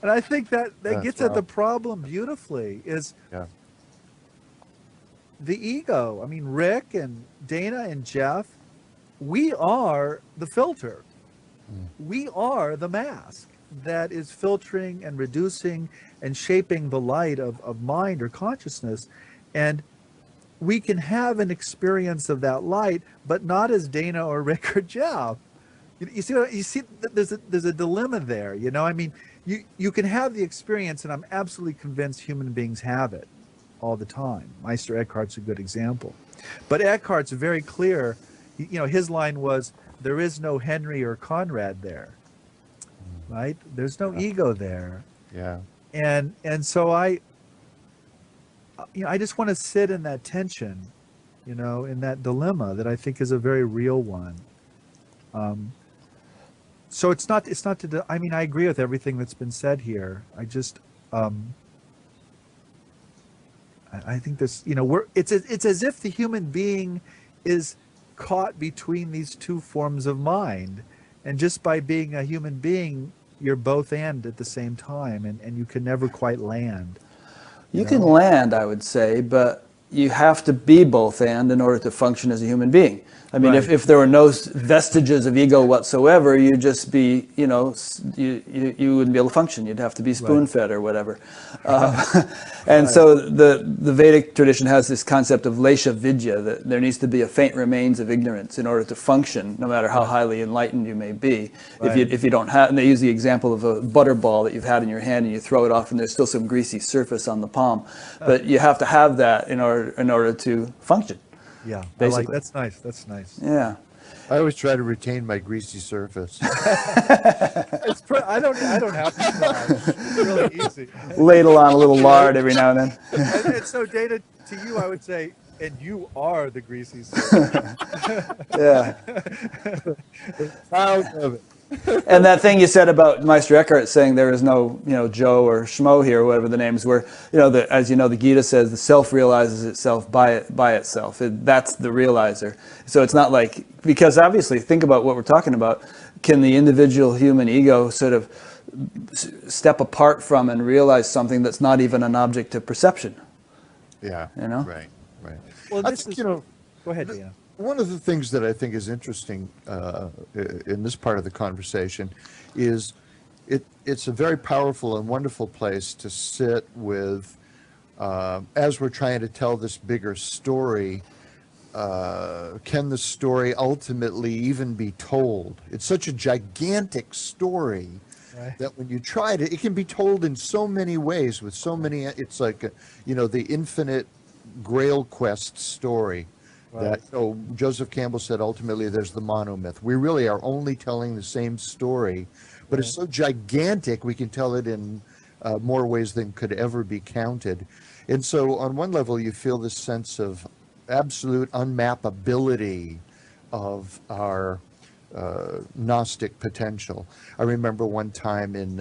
And I think that gets at the problem beautifully, is the ego. I mean, Rick and Dana and Jeff, we are the filter. We are the mask that is filtering and reducing and shaping the light of mind or consciousness. And we can have an experience of that light, but not as Dana or Rick or Jeff. You see, there's a dilemma there. You know, I mean, you can have the experience, and I'm absolutely convinced human beings have it all the time. Meister Eckhart's a good example. But Eckhart's very clear. You know, his line was, there is no Henry or Conrad there, right? There's no ego there. Yeah. And so I just want to sit in that tension, you know, in that dilemma that I think is a very real one. So it's not to, I mean, I agree with everything that's been said here. I just, I think this, you know, it's as if the human being is caught between these two forms of mind. And just by being a human being, you're both and at the same time, and you can never quite land. You can land, I would say, but you have to be both and in order to function as a human being. I mean, if there were no vestiges of ego whatsoever, you'd just be, you know, you wouldn't be able to function. You'd have to be spoon-fed or whatever. And so the Vedic tradition has this concept of lesha vidya, that there needs to be a faint remains of ignorance in order to function, no matter how highly enlightened you may be. If you don't have, and they use the example of a butter ball that you've had in your hand and you throw it off and there's still some greasy surface on the palm. But you have to have that in order to function. Yeah, basically. That's nice. That's nice. Yeah. I always try to retain my greasy surface. I don't have to try. It's really easy. Ladle on a little lard every now and then. And so, Dana, to you, I would say, and you are the greasy surface. Yeah. Proud of it. And that thing you said about Meister Eckhart saying there is no, you know, Joe or Schmo here, or whatever the names were, you know, as you know, the Gita says the self realizes itself by itself. That's the realizer. So it's not like, because obviously, think about what we're talking about. Can the individual human ego sort of step apart from and realize something that's not even an object of perception? Yeah. You know? Right. Well, I think, you know, go ahead, Dana. One of the things that I think is interesting in this part of the conversation is it's a very powerful and wonderful place to sit with, as we're trying to tell this bigger story, can the story ultimately even be told? It's such a gigantic story that when you try to, it can be told in so many ways with so many, it's like, you know, the infinite Grail quest story. That Joseph Campbell said, ultimately there's the monomyth. We really are only telling the same story, but it's so gigantic we can tell it in more ways than could ever be counted. And so on one level you feel this sense of absolute unmappability of our Gnostic potential. I remember one time in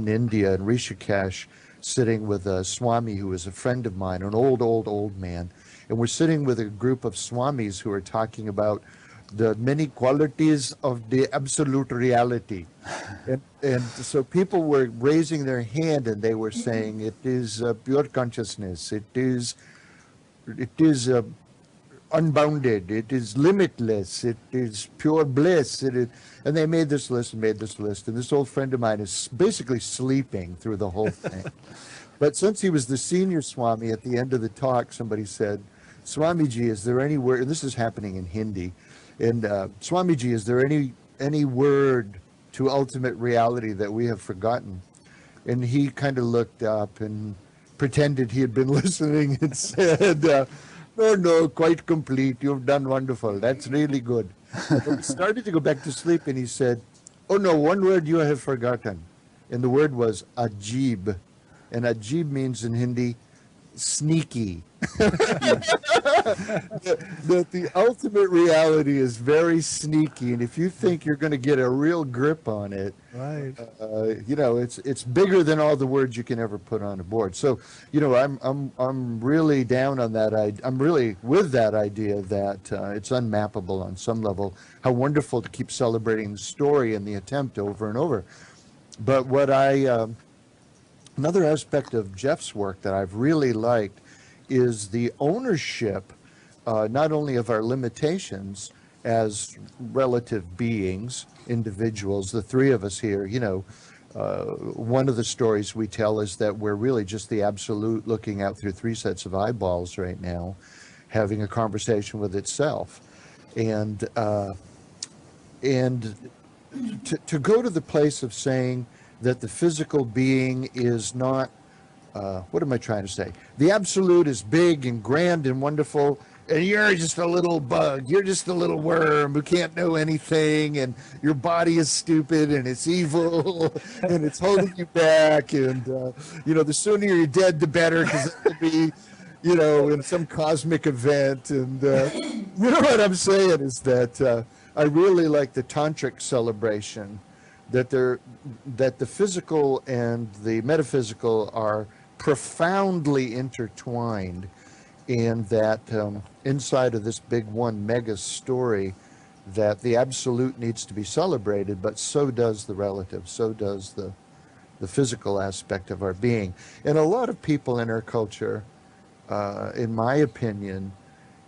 India, in Rishikesh, sitting with a Swami who was a friend of mine, an old man. And we're sitting with a group of Swamis who are talking about the many qualities of the absolute reality. And so people were raising their hand and they were saying, it is pure consciousness, it is unbounded, it is limitless, it is pure bliss. And they made this list and made this list. And this old friend of mine is basically sleeping through the whole thing. But since he was the senior Swami, at the end of the talk, somebody said, Swamiji, is there any word, and this is happening in Hindi, and Swamiji, is there any word to ultimate reality that we have forgotten? And he kind of looked up and pretended he had been listening and said, no, quite complete, you've done wonderful, that's really good. But he started to go back to sleep and he said, oh no, one word you have forgotten. And the word was ajib. and ajib means in Hindi sneaky. That the ultimate reality is very sneaky, and if you think you're going to get a real grip on it, Right. it's bigger than all the words you can ever put on a board. So, I'm really down on that. I'm really with that idea that it's unmappable on some level. How wonderful to keep celebrating the story and the attempt over and over. But what another aspect of Jeff's work that I've really liked is the ownership, not only of our limitations as relative beings, individuals, the three of us here, one of the stories we tell is that we're really just the absolute looking out through three sets of eyeballs right now, having a conversation with itself. And to go to the place of saying that the physical being is not, what am I trying to say? The absolute is big and grand and wonderful, and you're just a little bug. You're just a little worm who can't know anything, and your body is stupid, and it's evil, and it's holding you back, and, the sooner you're dead, the better, because it will be, in some cosmic event. And what I'm saying is that I really like the tantric celebration, that the physical and the metaphysical are profoundly intertwined, and that inside of this big one mega story, that the absolute needs to be celebrated, but so does the relative, so does the physical aspect of our being. And a lot of people in our culture, in my opinion,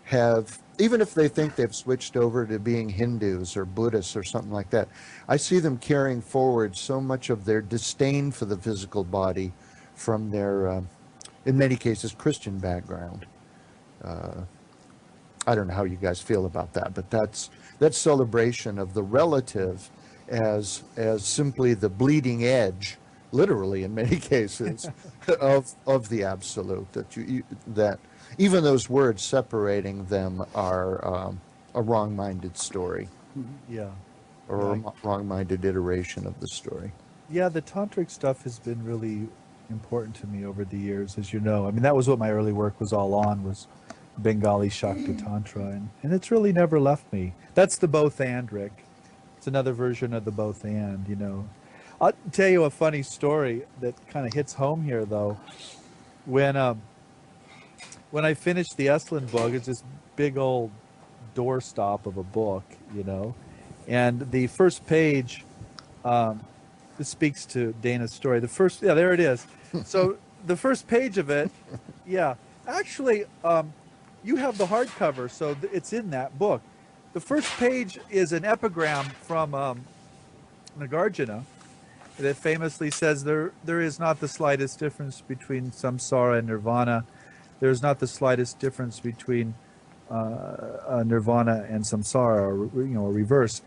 have, even if they think they've switched over to being Hindus or Buddhists or something like that, I see them carrying forward so much of their disdain for the physical body from their, in many cases, Christian background. I don't know how you guys feel about that, but that celebration of the relative as simply the bleeding edge, literally in many cases, of the absolute, that even those words separating them are a wrong-minded story. Yeah. Or a wrong-minded iteration of the story. Yeah, the tantric stuff has been really important to me over the years, as you know. I mean, that was what my early work was all on, was Bengali Shakti Tantra, and it's really never left me. That's the both and, Rick. It's another version of the both and, I'll tell you a funny story that kind of hits home here, though. When I finished the Estlin book, it's this big old doorstop of a book, and the first page, this speaks to Dana's story. There it is. So the first page of it, actually, you have the hardcover, so it's in that book. The first page is an epigram from Nagarjuna that famously says, there is not the slightest difference between samsara and nirvana. There's not the slightest difference between nirvana and samsara, or reverse.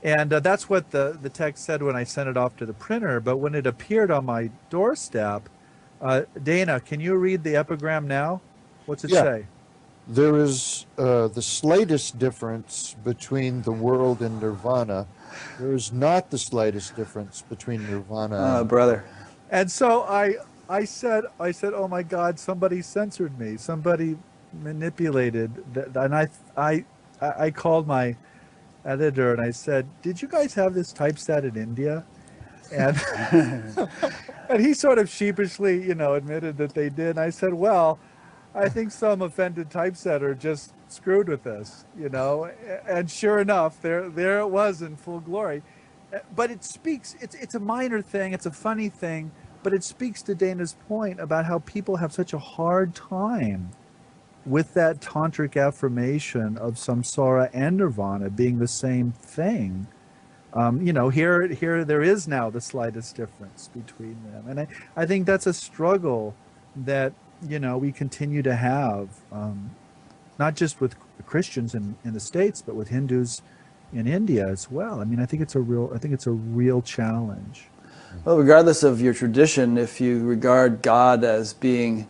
And that's what the text said when I sent it off to the printer. But when it appeared on my doorstep, Dana, can you read the epigram now? What's it say? There is the slightest difference between the world and nirvana. There is not the slightest difference between nirvana. Brother. And so I said, oh my God, somebody censored me. Somebody manipulated. And I called my editor and I said, did you guys have this typeset in India? And and he sort of sheepishly, admitted that they did. And I said, well, I think some offended typesetter just screwed with this, and sure enough, there it was in full glory. But it speaks, it's a minor thing, it's a funny thing, but it speaks to Dana's point about how people have such a hard time with that tantric affirmation of samsara and nirvana being the same thing. Here there is now the slightest difference between them. And I think that's a struggle that, we continue to have, not just with Christians in the States, but with Hindus in India as well. I mean, I think it's a real challenge. Well, regardless of your tradition, if you regard God as being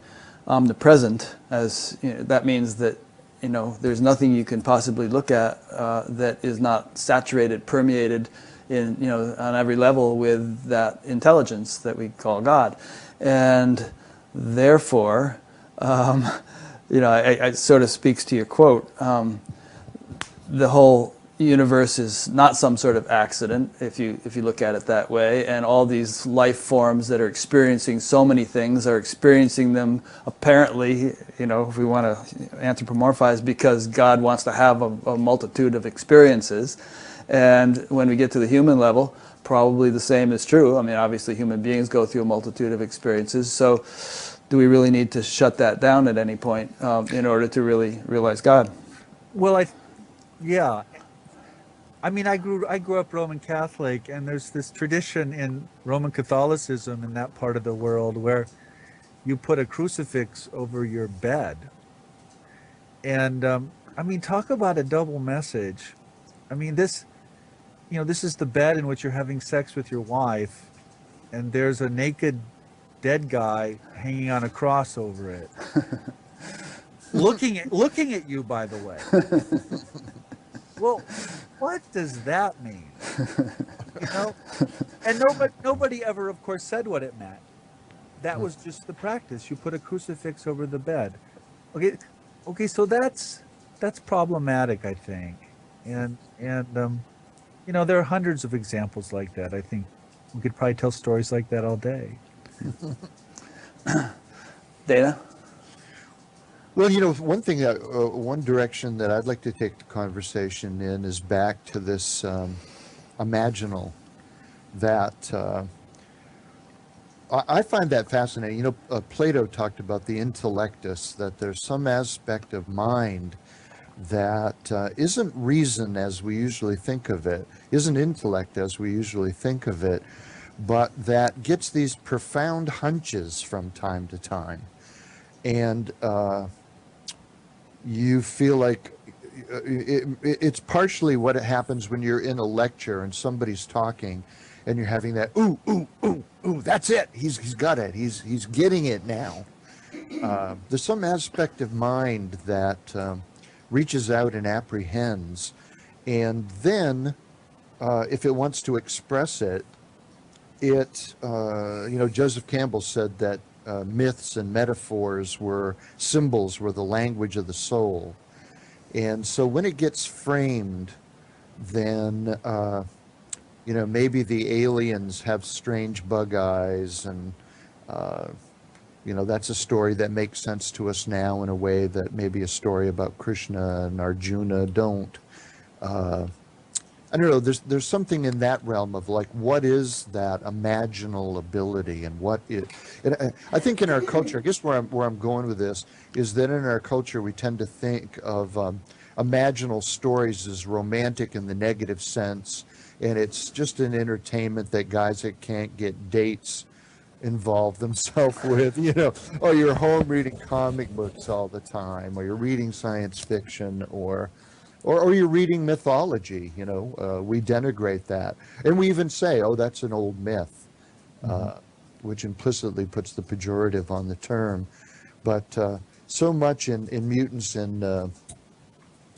omnipresent, as that means that there's nothing you can possibly look at that is not saturated, permeated in, on every level with that intelligence that we call God. And therefore, it sort of speaks to your quote. The whole universe is not some sort of accident, if you look at it that way, and all these life forms that are experiencing so many things are experiencing them apparently, if we want to anthropomorphize, because God wants to have a multitude of experiences. And when we get to the human level, probably the same is true. I mean, obviously human beings go through a multitude of experiences, so do we really need to shut that down at any point in order to really realize God? Well, yeah. I mean, I grew up Roman Catholic, and there's this tradition in Roman Catholicism in that part of the world where you put a crucifix over your bed. And I mean, talk about a double message. I mean, this is the bed in which you're having sex with your wife, and there's a naked dead guy hanging on a cross over it. looking at you, by the way. Well, what does that mean? And nobody ever, of course, said what it meant. That was just the practice. You put a crucifix over the bed. Okay, so that's problematic, I think. And there are hundreds of examples like that. I think we could probably tell stories like that all day. Dana? Well, one thing, one direction that I'd like to take the conversation in is back to this imaginal that I find that fascinating. Plato talked about the intellectus, that there's some aspect of mind that isn't reason as we usually think of it, isn't intellect as we usually think of it, but that gets these profound hunches from time to time. And you feel like it's partially what happens when you're in a lecture and somebody's talking and you're having that, ooh, ooh, ooh, ooh, that's it. He's got it. He's getting it now. There's some aspect of mind that reaches out and apprehends. And then if it wants to express it, Joseph Campbell said that myths and metaphors were the language of the soul. And so when it gets framed, then, maybe the aliens have strange bug eyes, and, that's a story that makes sense to us now in a way that maybe a story about Krishna and Arjuna don't. I don't know, there's something in that realm of like, what is that imaginal ability, and I think in our culture, I guess where I'm going with this is that in our culture we tend to think of imaginal stories as romantic in the negative sense, and it's just an entertainment that guys that can't get dates involve themselves with, oh, you're home reading comic books all the time, or you're reading science fiction, or you're reading mythology. We denigrate that, and we even say, oh, that's an old myth, which implicitly puts the pejorative on the term. But so much in mutants and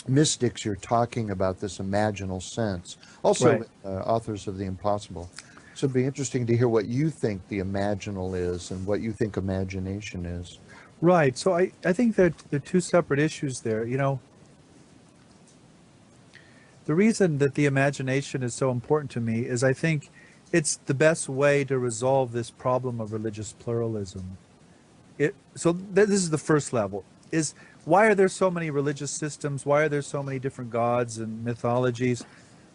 mystics, you're talking about this imaginal sense. Also, Right. Authors of the Impossible. So it'd be interesting to hear what you think the imaginal is and what you think imagination is. Right. So I think that there are two separate issues there. The reason that the imagination is so important to me is I think it's the best way to resolve this problem of religious pluralism. This is the first level, is why are there so many religious systems? Why are there so many different gods and mythologies?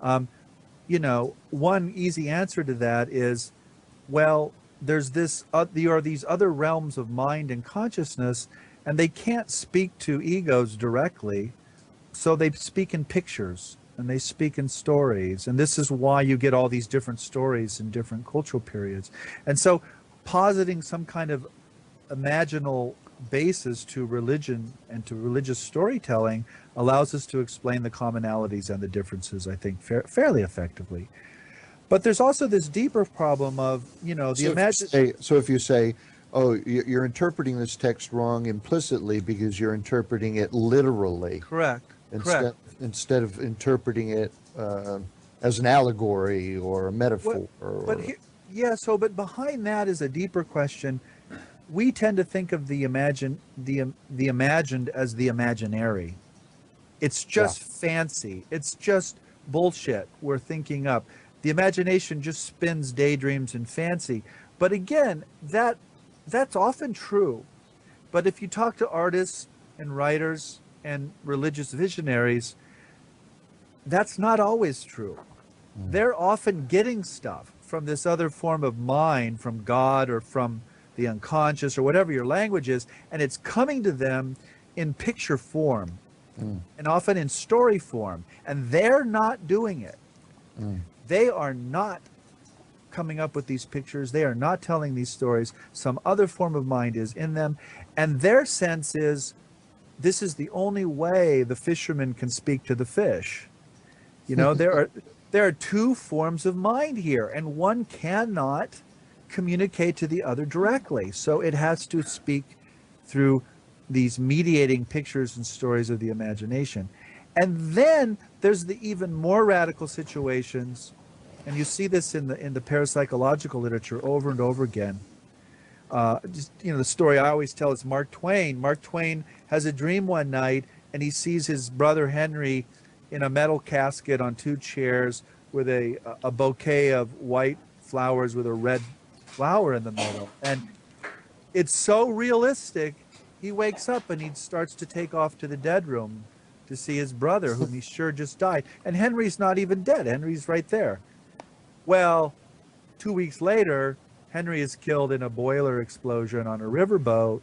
One easy answer to that is, well, there are these other realms of mind and consciousness, and they can't speak to egos directly, so they speak in pictures and they speak in stories, and this is why you get all these different stories in different cultural periods. And so positing some kind of imaginal basis to religion and to religious storytelling allows us to explain the commonalities and the differences, I think, fairly effectively. But there's also this deeper problem of, So if you say, oh, you're interpreting this text wrong implicitly because you're interpreting it literally. Correct. Instead of interpreting it as an allegory or a metaphor. But behind that is a deeper question. We tend to think of the imagined as the imaginary. It's just fancy. It's just bullshit we're thinking up. The imagination just spins daydreams and fancy. But again, that's often true. But if you talk to artists and writers and religious visionaries, that's not always true. They're often getting stuff from this other form of mind, from God or from the unconscious or whatever your language is, and it's coming to them in picture form and often in story form, and they're not doing it. They are not coming up with these pictures. They are not telling these stories. Some other form of mind is in them, and their sense is this is the only way the fisherman can speak to the fish. You know, there are two forms of mind here, and one cannot communicate to the other directly. So it has to speak through these mediating pictures and stories of the imagination. And then there's the even more radical situations, and you see this in the parapsychological literature over and over again. The story I always tell is Mark Twain. Mark Twain has a dream one night, and he sees his brother Henry in a metal casket on two chairs with a bouquet of white flowers with a red flower in the middle. And it's so realistic, he wakes up and he starts to take off to the dead room to see his brother, whom he's sure just died. And Henry's not even dead. Henry's right there. Well, 2 weeks later, Henry is killed in a boiler explosion on a riverboat,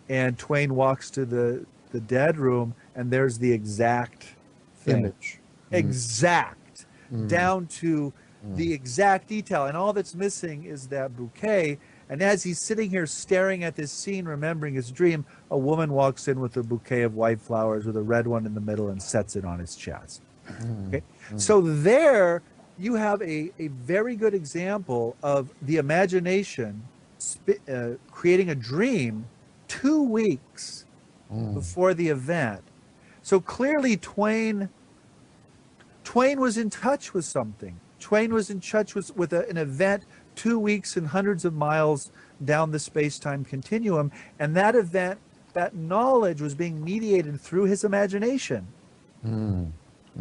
and Twain walks to the dead room, and there's the exact image. Exact, down to the exact detail. And all that's missing is that bouquet. And as he's sitting here staring at this scene, remembering his dream, a woman walks in with a bouquet of white flowers with a red one in the middle and sets it on his chest. Okay? So there you have a very good example of the imagination creating a dream 2 weeks before the event. So clearly Twain was in touch with something. Twain was in touch with an event 2 weeks and hundreds of miles down the space-time continuum, and that event, that knowledge was being mediated through his imagination.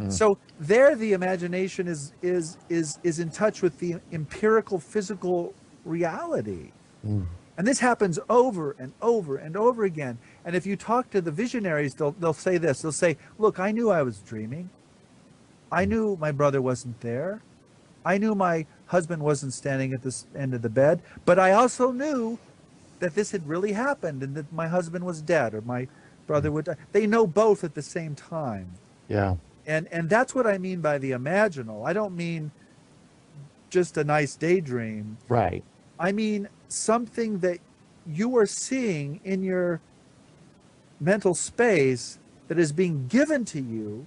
So there the imagination is in touch with the empirical physical reality. And this happens over and over and over again. And if you talk to the visionaries, they'll say this. They'll say, look, I knew I was dreaming. I knew my brother wasn't there. I knew my husband wasn't standing at this end of the bed, but I also knew that this had really happened and that my husband was dead or my brother would die. They know both at the same time. Yeah. And that's what I mean by the imaginal. I don't mean just a nice daydream. Right. I mean something that you are seeing in your mental space that is being given to you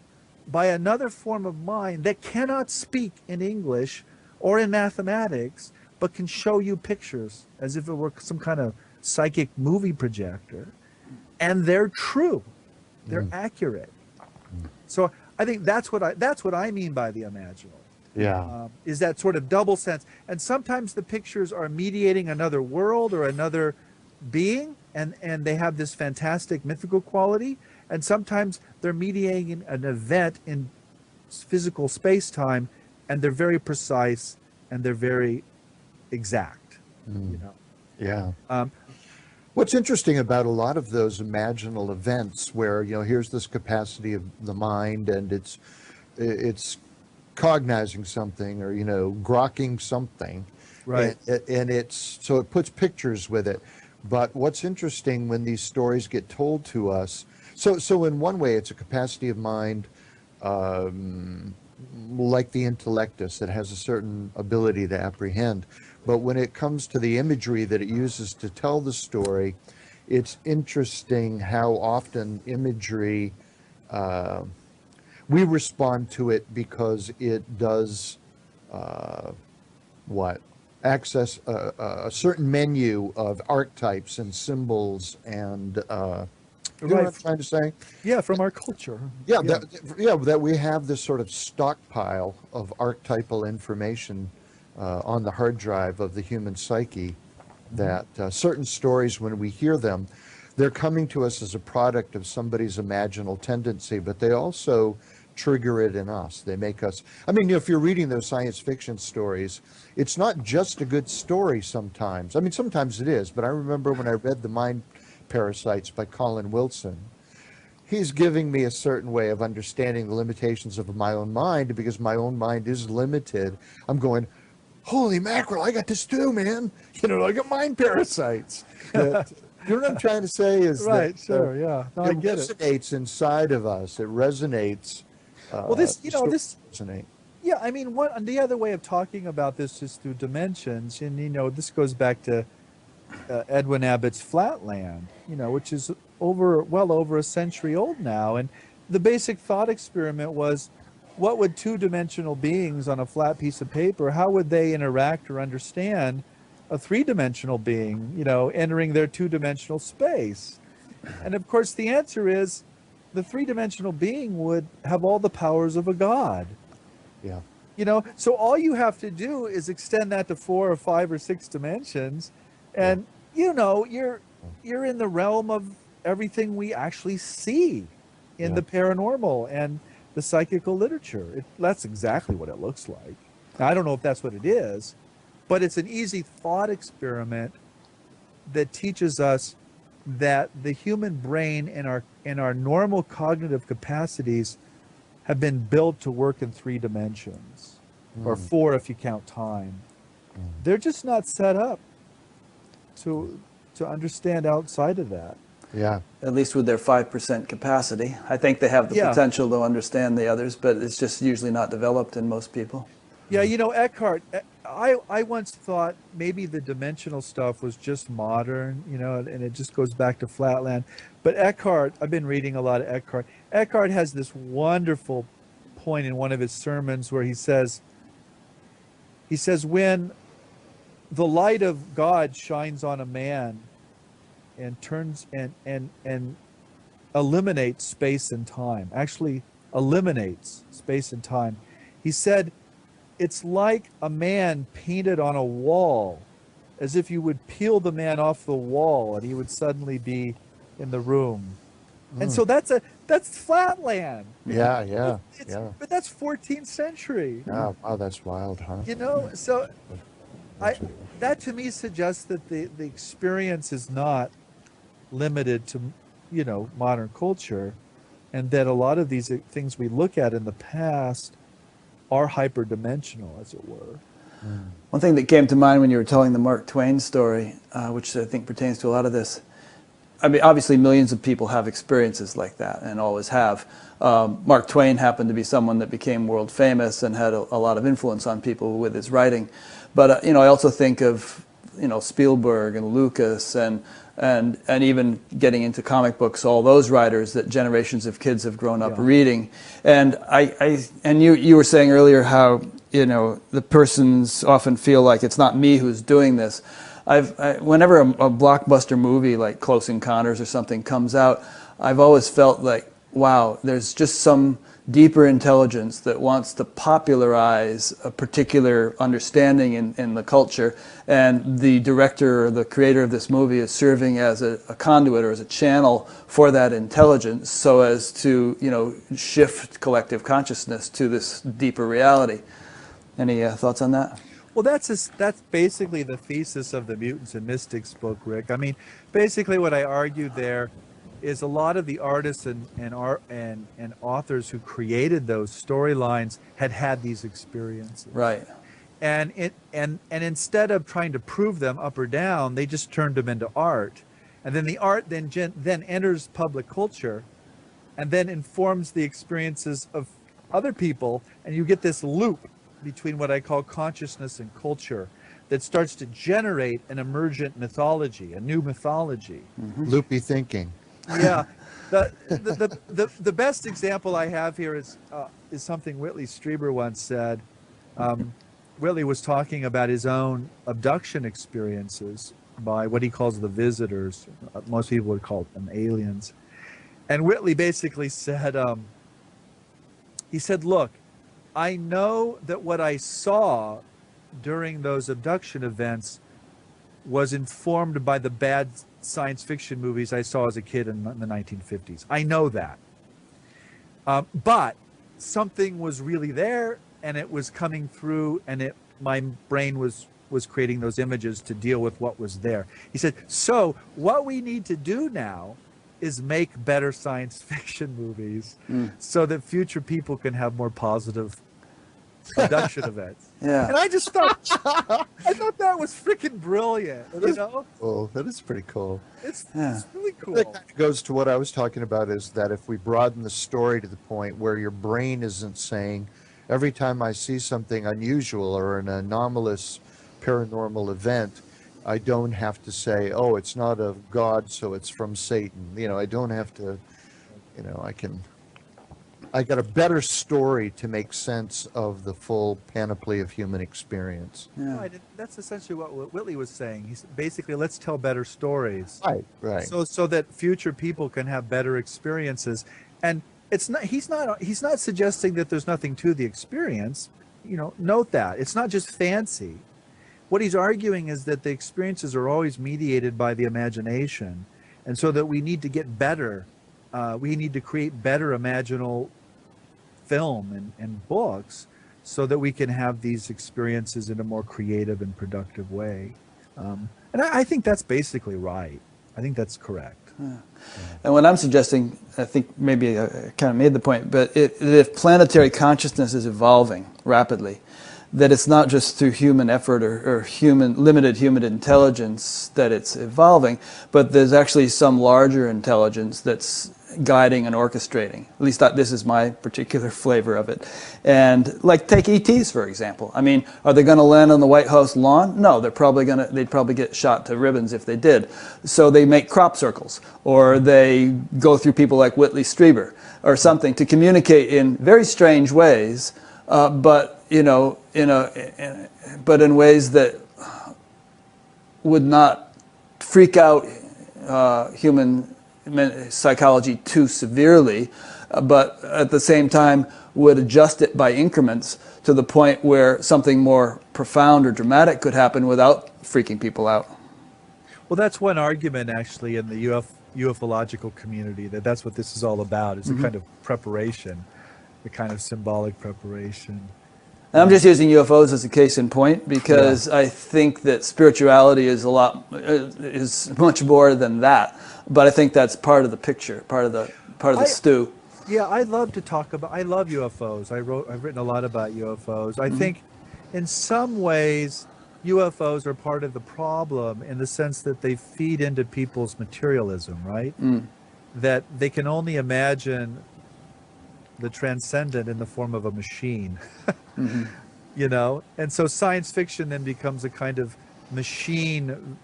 by another form of mind that cannot speak in English or in mathematics, but can show you pictures as if it were some kind of psychic movie projector. And they're true. They're accurate. So I think that's what I mean by the imaginal. Yeah. Is that sort of double sense. And sometimes the pictures are mediating another world or another being, and they have this fantastic mythical quality. And sometimes they're mediating an event in physical space-time, and they're very precise and they're very exact. You know? Yeah. What's interesting about a lot of those imaginal events where, here's this capacity of the mind and it's cognizing something or, grokking something. Right. And so it puts pictures with it. But what's interesting when these stories get told to us, so in one way it's a capacity of mind like the intellectus that has a certain ability to apprehend. But when it comes to the imagery that it uses to tell the story, it's interesting how often imagery, we respond to it because it does access a certain menu of archetypes and symbols and You know what I'm trying to say? Yeah, from our culture. Yeah, that we have this sort of stockpile of archetypal information on the hard drive of the human psyche, that certain stories, when we hear them, they're coming to us as a product of somebody's imaginal tendency, but they also trigger it in us. They make us, I mean, if you're reading those science fiction stories, it's not just a good story sometimes. I mean, sometimes it is, but I remember when I read The Mind Parasites by Colin Wilson, he's giving me a certain way of understanding the limitations of my own mind, because my own mind is limited. I'm going, holy mackerel, I got this too, man. You know, I got mind parasites. You know what I'm trying to say is right, that sure, yeah. No, it I get resonates inside of us. It resonates. Well, this, you know, this, resonate. yeah, I mean, the other way of talking about this is through dimensions. And, you know, this goes back to Edwin Abbott's Flatland, you know, which is well over a century old now. And the basic thought experiment was, what would two-dimensional beings on a flat piece of paper, how would they interact or understand a three-dimensional being, you know, entering their two-dimensional space? And of course, the answer is the three-dimensional being would have all the powers of a god. Yeah. You know, so all you have to do is extend that to 4 or 5 or 6 dimensions, and you know, you're in the realm of everything we actually see in the paranormal and the psychical literature. That's exactly what it looks like. Now, I don't know if that's what it is, but it's an easy thought experiment that teaches us that the human brain and our normal cognitive capacities have been built to work in 3 dimensions, or 4 if you count time. They're just not set up to understand outside of that. Yeah. At least with their 5% capacity. I think they have the potential to understand the others, but it's just usually not developed in most people. Yeah, you know, Eckhart, I once thought maybe the dimensional stuff was just modern, you know, and it just goes back to Flatland. But Eckhart, I've been reading a lot of Eckhart. Eckhart has this wonderful point in one of his sermons where he says, when the light of God shines on a man and turns and eliminates space and time, actually eliminates space and time, he said, it's like a man painted on a wall, as if you would peel the man off the wall and he would suddenly be in the room. And so that's Flatland. Yeah. But that's 14th century. Oh, wow, that's wild, huh? You know, so that to me suggests that the experience is not limited to, you know, modern culture, and that a lot of these things we look at in the past are hyperdimensional, as it were. One thing that came to mind when you were telling the Mark Twain story, which I think pertains to a lot of this, I mean, obviously millions of people have experiences like that and always have. Mark Twain happened to be someone that became world famous and had a lot of influence on people with his writing. But, you know, I also think of, you know, Spielberg and Lucas and even getting into comic books, all those writers that generations of kids have grown up reading. And you were saying earlier how, you know, the persons often feel like it's not me who's doing this. Whenever a blockbuster movie like Close Encounters or something comes out, I've always felt like, wow, there's just some deeper intelligence that wants to popularize a particular understanding in the culture, and the director or the creator of this movie is serving as a conduit or as a channel for that intelligence, so as to, you know, shift collective consciousness to this deeper reality. Any thoughts on that? Well, that's basically the thesis of the Mutants and Mystics book, Rick. I mean, basically what I argued there is a lot of the artists and authors who created those storylines had these experiences. Right. And instead of trying to prove them up or down, they just turned them into art. And then the art then enters public culture and then informs the experiences of other people, and you get this loop between what I call consciousness and culture that starts to generate an emergent mythology, a new mythology. Loopy thinking. Yeah, the best example I have here is something Whitley Strieber once said. Whitley was talking about his own abduction experiences by what he calls the visitors. Most people would call them aliens. And Whitley basically said, he said, look, I know that what I saw during those abduction events was informed by the bad science fiction movies I saw as a kid in the 1950s. I know that. But something was really there, and it was coming through, and my brain was creating those images to deal with what was there. He said, so what we need to do now is make better science fiction movies so that future people can have more positive abduction events. Yeah. And I just thought, I thought that was freaking brilliant, you know? Oh, that is pretty cool. It's really cool. That kind of goes to what I was talking about, is that if we broaden the story to the point where your brain isn't saying, every time I see something unusual or an anomalous paranormal event, I don't have to say, oh, it's not of God, so it's from Satan. You know, I don't have to, you know, I got a better story to make sense of the full panoply of human experience. Yeah. Right, that's essentially what Whitley was saying. He's basically, let's tell better stories. Right. So that future people can have better experiences. And it's not, he's not suggesting that there's nothing to the experience. You know, note that. It's not just fancy. What he's arguing is that the experiences are always mediated by the imagination, and so that we need to get better. We need to create better imaginal film and books so that we can have these experiences in a more creative and productive way. And I think that's basically right. I think that's correct. Yeah. And what I'm suggesting, I think maybe I kind of made the point, but if planetary consciousness is evolving rapidly, that it's not just through human effort or limited human intelligence that it's evolving, but there's actually some larger intelligence that's guiding and orchestrating. At least this is my particular flavor of it. And like take ETs, for example. I mean, are they going to land on the White House lawn? No, they'd probably get shot to ribbons if they did. So they make crop circles, or they go through people like Whitley Strieber or something to communicate in very strange ways, but you know, but in ways that would not freak out human psychology too severely, but at the same time would adjust it by increments to the point where something more profound or dramatic could happen without freaking people out. Well, that's one argument actually in the ufological community, that's what this is all about, is a kind of preparation, the kind of symbolic preparation. And I'm just using UFOs as a case in point because I think that spirituality is is much more than that. But I think that's part of the picture, part of the stew. Yeah, I love UFOs. I've written a lot about UFOs. I think in some ways UFOs are part of the problem in the sense that they feed into people's materialism, right? That they can only imagine the transcendent in the form of a machine. You know, and so science fiction then becomes a kind of machine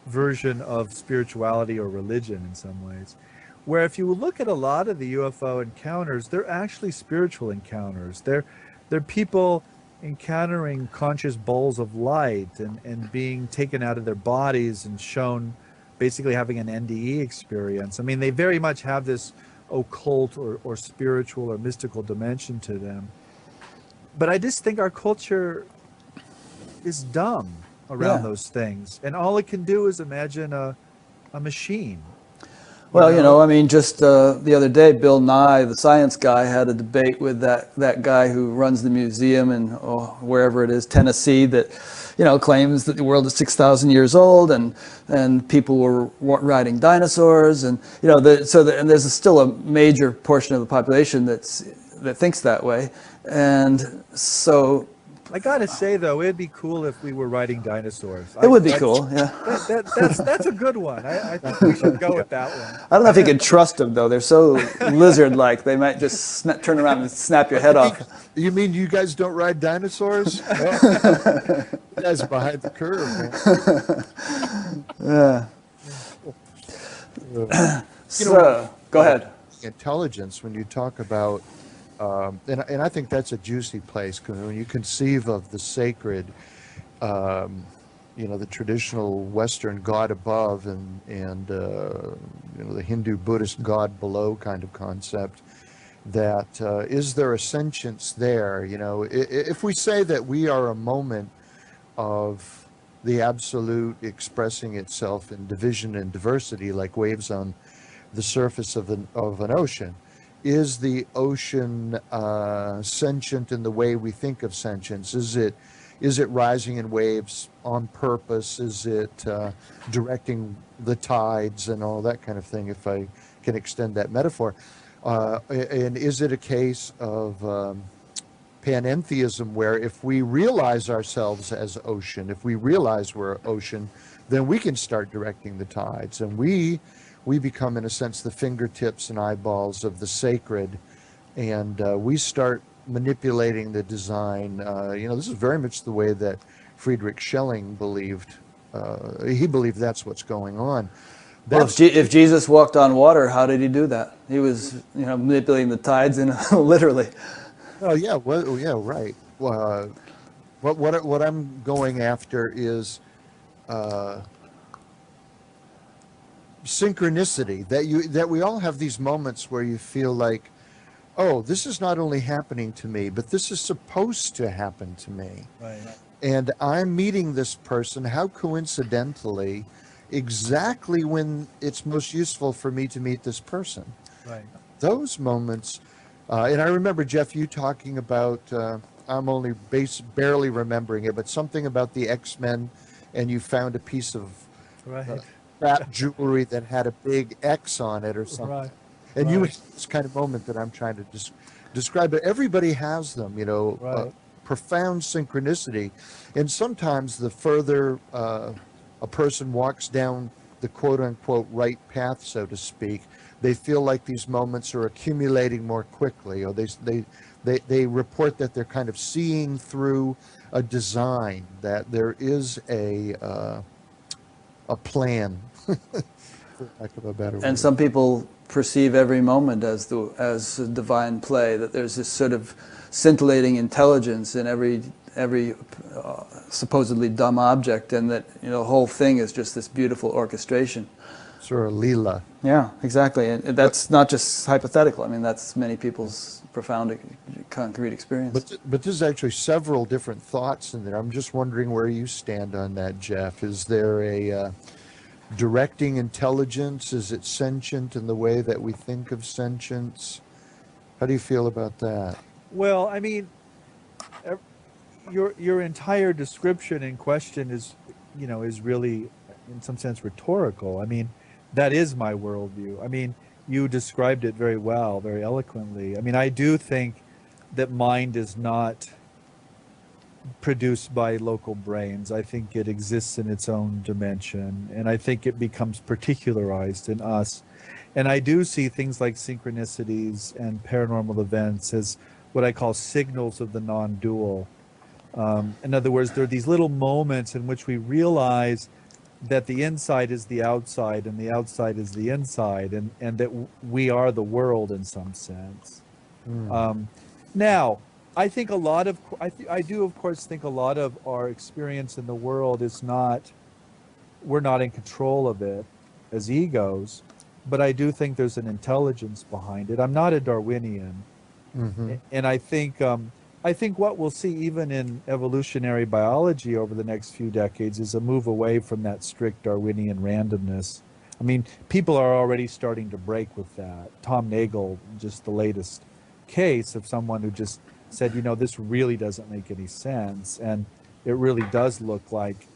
version of spirituality or religion in some ways, where if you look at a lot of the UFO encounters, they're actually spiritual encounters. They're people encountering conscious bowls of light and being taken out of their bodies and shown basically having an NDE experience. I mean, they very much have this occult or spiritual or mystical dimension to them. But I just think our culture is dumb around those things. And all it can do is imagine a machine. Well, you know, I mean, just the other day, Bill Nye, the science guy, had a debate with that guy who runs the museum in wherever it is, Tennessee, that, you know, claims that the world is 6,000 years old and people were riding dinosaurs, and you know, and there's still a major portion of the population that thinks that way, and so. I gotta say though, it'd be cool if we were riding dinosaurs. It would be cool, yeah. That's a good one. I think we should go with that one. I don't know if you can trust them though. They're so lizard-like. They might just turn around and snap your head off. You mean you guys don't ride dinosaurs? Well, you guys are behind the curve, man. Yeah. So, go ahead. Intelligence, when you talk about and I think that's a juicy place, because when you conceive of the sacred, the traditional Western God above and the Hindu Buddhist God below kind of concept, that is there a sentience there? If we say that we are a moment of the absolute expressing itself in division and diversity, like waves on the surface of an ocean, is the ocean sentient in the way we think of sentience? Is it rising in waves on purpose? Is it directing the tides and all that kind of thing, if I can extend that metaphor? And is it a case of panentheism, where if we realize ourselves as ocean, if we realize we're ocean, then we can start directing the tides, and we become, in a sense, the fingertips and eyeballs of the sacred, and we start manipulating the design. This is very much the way that Friedrich Schelling believed. He believed that's what's going on. Well, if Jesus walked on water, how did he do that? He was, manipulating the tides, literally. Oh yeah, well, yeah, right. What I'm going after is synchronicity. That we all have these moments where you feel like, oh, this is not only happening to me, but this is supposed to happen to me. Right. And I'm meeting this person, how coincidentally, exactly when it's most useful for me to meet this person. Right. Those moments, and I remember, Jeff, you talking about, I'm only barely remembering it, but something about the X-Men, and you found a piece of crap jewelry that had a big X on it or something. Right. And you, this kind of moment that I'm trying to describe, but everybody has them, profound synchronicity. And sometimes the further a person walks down the quote-unquote right path, so to speak, they feel like these moments are accumulating more quickly, or they report that they're kind of seeing through a design, that there is a plan, for lack of a better word. And some people perceive every moment as a divine play, that there's this sort of scintillating intelligence in every supposedly dumb object, and that the whole thing is just this beautiful orchestration. Sort of Leela. Yeah, exactly, and that's not just hypothetical. I mean, that's many people's profound, concrete experience. But there's actually several different thoughts in there. I'm just wondering where you stand on that, Jeff. Is there a directing intelligence? Is it sentient in the way that we think of sentience? How do you feel about that? Well, I mean, your entire description in question is really, in some sense, rhetorical. I mean, that is my worldview. I mean, you described it very well, very eloquently. I mean, I do think that mind is not produced by local brains. I think it exists in its own dimension, and I think it becomes particularized in us. And I do see things like synchronicities and paranormal events as what I call signals of the non-dual. In other words, there are these little moments in which we realize that the inside is the outside and the outside is the inside, and that we are the world in some sense. Now, I think I do of course think a lot of our experience in the world is not, we're not in control of it as egos, but I do think there's an intelligence behind it. I'm not a Darwinian, and I think what we'll see even in evolutionary biology over the next few decades is a move away from that strict Darwinian randomness. I mean, people are already starting to break with that. Tom Nagel, just the latest case of someone who just said, this really doesn't make any sense, and it really does look like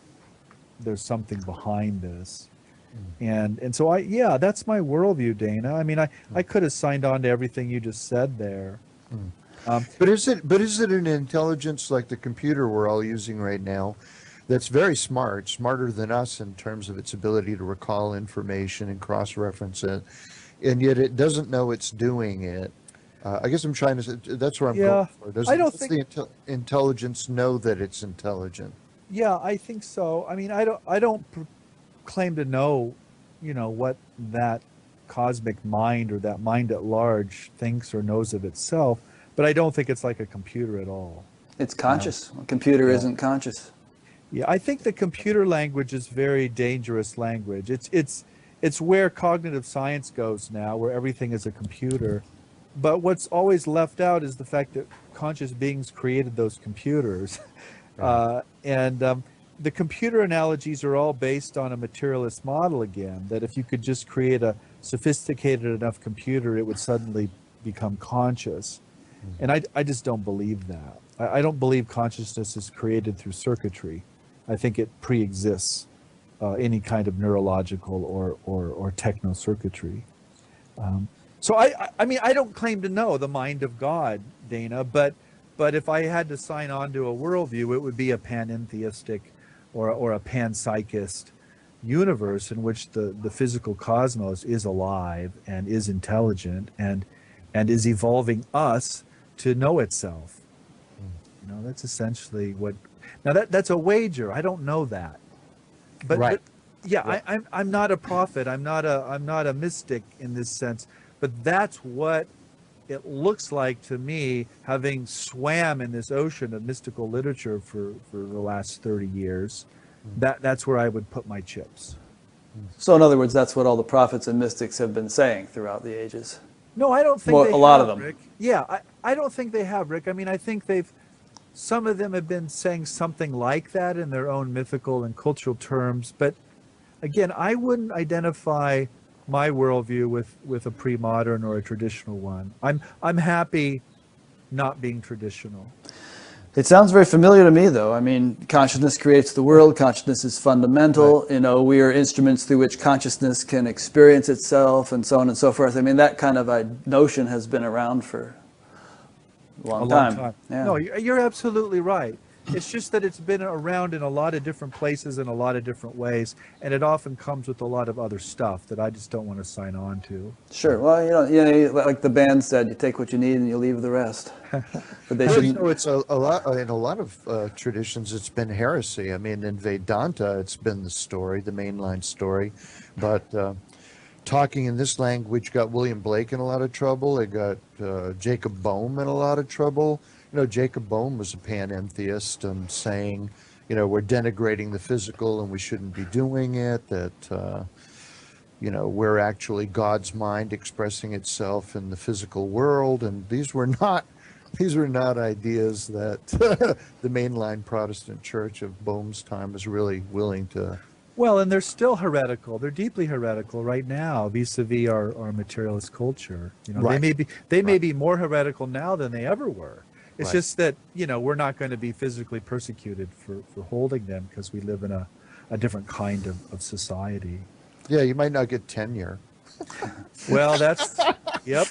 there's something behind this. And so that's my worldview, Dana. I mean, I could have signed on to everything you just said there. But is it an intelligence like the computer we're all using right now, that's very smart, smarter than us in terms of its ability to recall information and cross-reference it, and yet it doesn't know it's doing it? I guess I'm trying to say, that's where I'm going for. Does the intelligence know that it's intelligent? Yeah, I think so. I mean, I don't claim to know, what that cosmic mind or that mind at large thinks or knows of itself, but I don't think it's like a computer at all. It's conscious. A computer isn't conscious. Yeah, I think the computer language is very dangerous language. It's where cognitive science goes now, where everything is a computer. But what's always left out is the fact that conscious beings created those computers. And the computer analogies are all based on a materialist model again, that if you could just create a sophisticated enough computer, it would suddenly become conscious. And I just don't believe that. I don't believe consciousness is created through circuitry. I think it pre-exists any kind of neurological or techno circuitry. So I mean, I don't claim to know the mind of God, Dana, but if I had to sign on to a worldview, it would be a panentheistic or a panpsychist universe in which the physical cosmos is alive and is intelligent and is evolving us to know itself. You know, that's essentially what. Now that's a wager. I don't know that, but yeah, I'm not a prophet. I'm not a mystic in this sense. But that's what it looks like to me, having swam in this ocean of mystical literature for the last 30 years. That's where I would put my chips. So in other words, that's what all the prophets and mystics have been saying throughout the ages. No, I don't think Well, they a lot have, of them. Rick. Yeah, I don't think they have, Rick. I mean, I think some of them have been saying something like that in their own mythical and cultural terms. But again, I wouldn't identify my worldview with a pre-modern or a traditional one. I'm happy not being traditional. It sounds very familiar to me, though. I mean, consciousness creates the world. Consciousness is fundamental. Right. You know, we are instruments through which consciousness can experience itself, and so on and so forth. I mean, that kind of a notion has been around for a long time. Yeah. No, you're absolutely right. It's just that it's been around in a lot of different places in a lot of different ways, and it often comes with a lot of other stuff that I just don't want to sign on to. Sure. Well, you know, like the band said, you take what you need and you leave the rest. But they shouldn't. You know, it's a lot in a lot of traditions. It's been heresy. I mean, in Vedanta, it's been the story, the mainline story, but talking in this language got William Blake in a lot of trouble. It got Jacob Boehme in a lot of trouble. You know, Jacob Boehme was a panentheist and saying, you know, we're denigrating the physical and we shouldn't be doing it, that, you know, we're actually God's mind expressing itself in the physical world. And these were not ideas that the mainline Protestant church of Boehme's time was really willing to. Well, and they're still heretical. They're deeply heretical right now vis-a-vis our materialist culture. You know, right. they may be more heretical now than they ever were. It's just that, you know, we're not going to be physically persecuted for holding them because we live in a different kind of society. Yeah, you might not get tenure. Well, yep.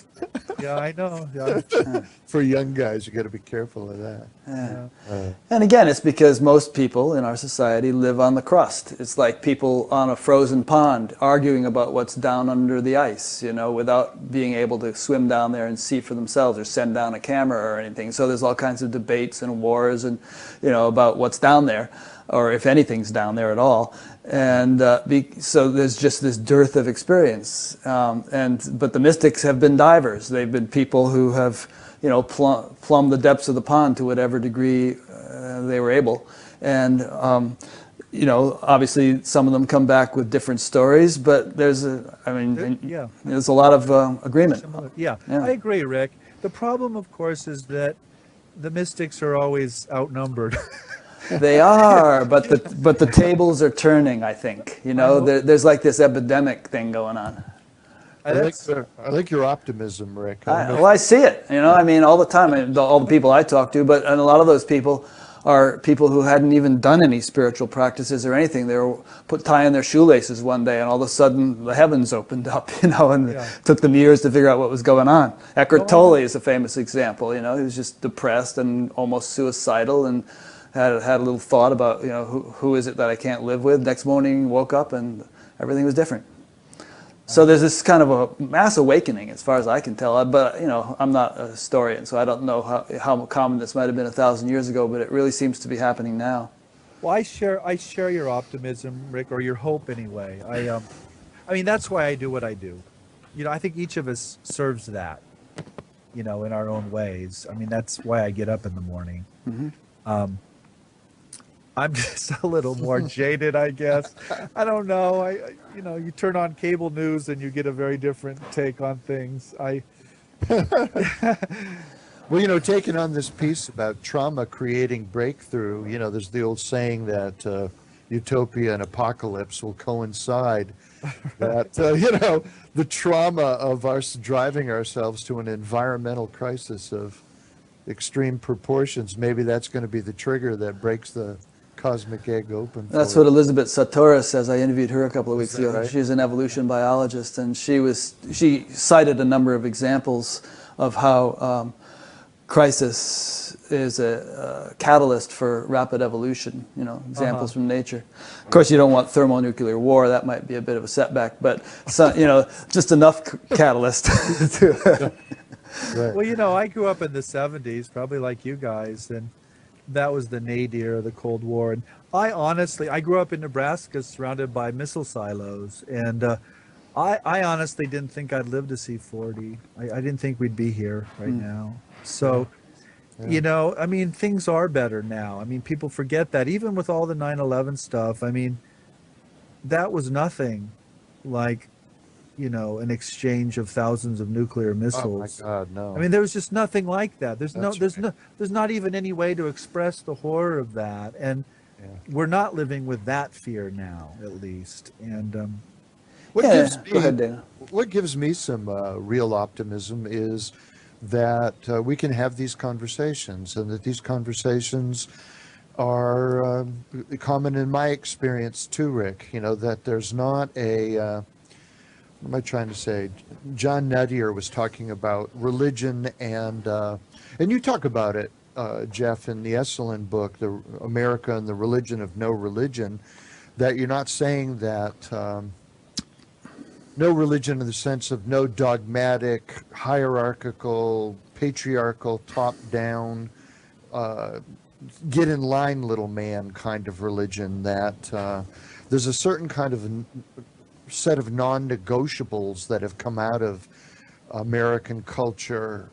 Yeah, I know. Yeah. For young guys, you got to be careful of that. Yeah. And again, it's because most people in our society live on the crust. It's like people on a frozen pond arguing about what's down under the ice, you know, without being able to swim down there and see for themselves or send down a camera or anything. So there's all kinds of debates and wars and, you know, about what's down there, or if anything's down there at all. And so there's just this dearth of experience. But the mystics have been divers. They've been people who have, you know, plumbed the depths of the pond to whatever degree they were able. And, you know, obviously some of them come back with different stories, but there's a lot of agreement. Yeah, I agree, Rick. The problem, of course, is that the mystics are always outnumbered. They are, but the tables are turning, I think. You know, there's like this epidemic thing going on. I like your optimism, Rick. I see it. You know, I mean, all the time, all the people I talk to, and a lot of those people are people who hadn't even done any spiritual practices or anything. They were tying their shoelaces one day, and all of a sudden the heavens opened up, you know, and it took them years to figure out what was going on. Eckhart Tolle is a famous example. You know, he was just depressed and almost suicidal, and had a little thought about, you know, who is it that I can't live with. Next morning, woke up and everything was different. So there's this kind of a mass awakening, as far as I can tell. But, you know, I'm not a historian, so I don't know how common this might have been 1,000 years ago, but it really seems to be happening now. Well, I share your optimism, Rick, or your hope anyway. I mean, that's why I do what I do. You know, I think each of us serves that, you know, in our own ways. I mean, that's why I get up in the morning. Mm-hmm. I'm just a little more jaded, I guess. I don't know. You turn on cable news and you get a very different take on things. Well, taking on this piece about trauma creating breakthrough, there's the old saying that utopia and apocalypse will coincide. That, the trauma of us driving ourselves to an environmental crisis of extreme proportions, maybe that's going to be the trigger that breaks the cosmic egg open. That's what Elizabeth Satora says. I interviewed her a couple of weeks ago. Right? She's an evolution biologist, and she cited a number of examples of how crisis is a catalyst for rapid evolution, examples from nature. Of course, you don't want thermonuclear war. That might be a bit of a setback, but just enough catalyst to... Right. Well, I grew up in the 70s, probably like you guys, and that was the nadir of the Cold War. And I grew up in Nebraska surrounded by missile silos, and I honestly didn't think I'd live to see 40. I didn't think we'd be here right now. So, things are better now. People forget that. Even with all the 9/11 stuff, that was nothing like, an exchange of thousands of nuclear missiles. Oh my God, no. There was just nothing like that. There's Right. there's not even any way to express the horror of that. And we're not living with that fear now, at least. And Go ahead, Dana. What gives me some real optimism is that we can have these conversations, and that these conversations are common in my experience too, Rick. That there's not a what am I trying to say? John Nuttier was talking about religion, and you talk about it, Jeff, in the Esalen book, the America and the Religion of No Religion, that you're not saying that no religion in the sense of no dogmatic, hierarchical, patriarchal, top-down, get in line, little man kind of religion, that there's a certain kind of set of non-negotiables that have come out of American culture,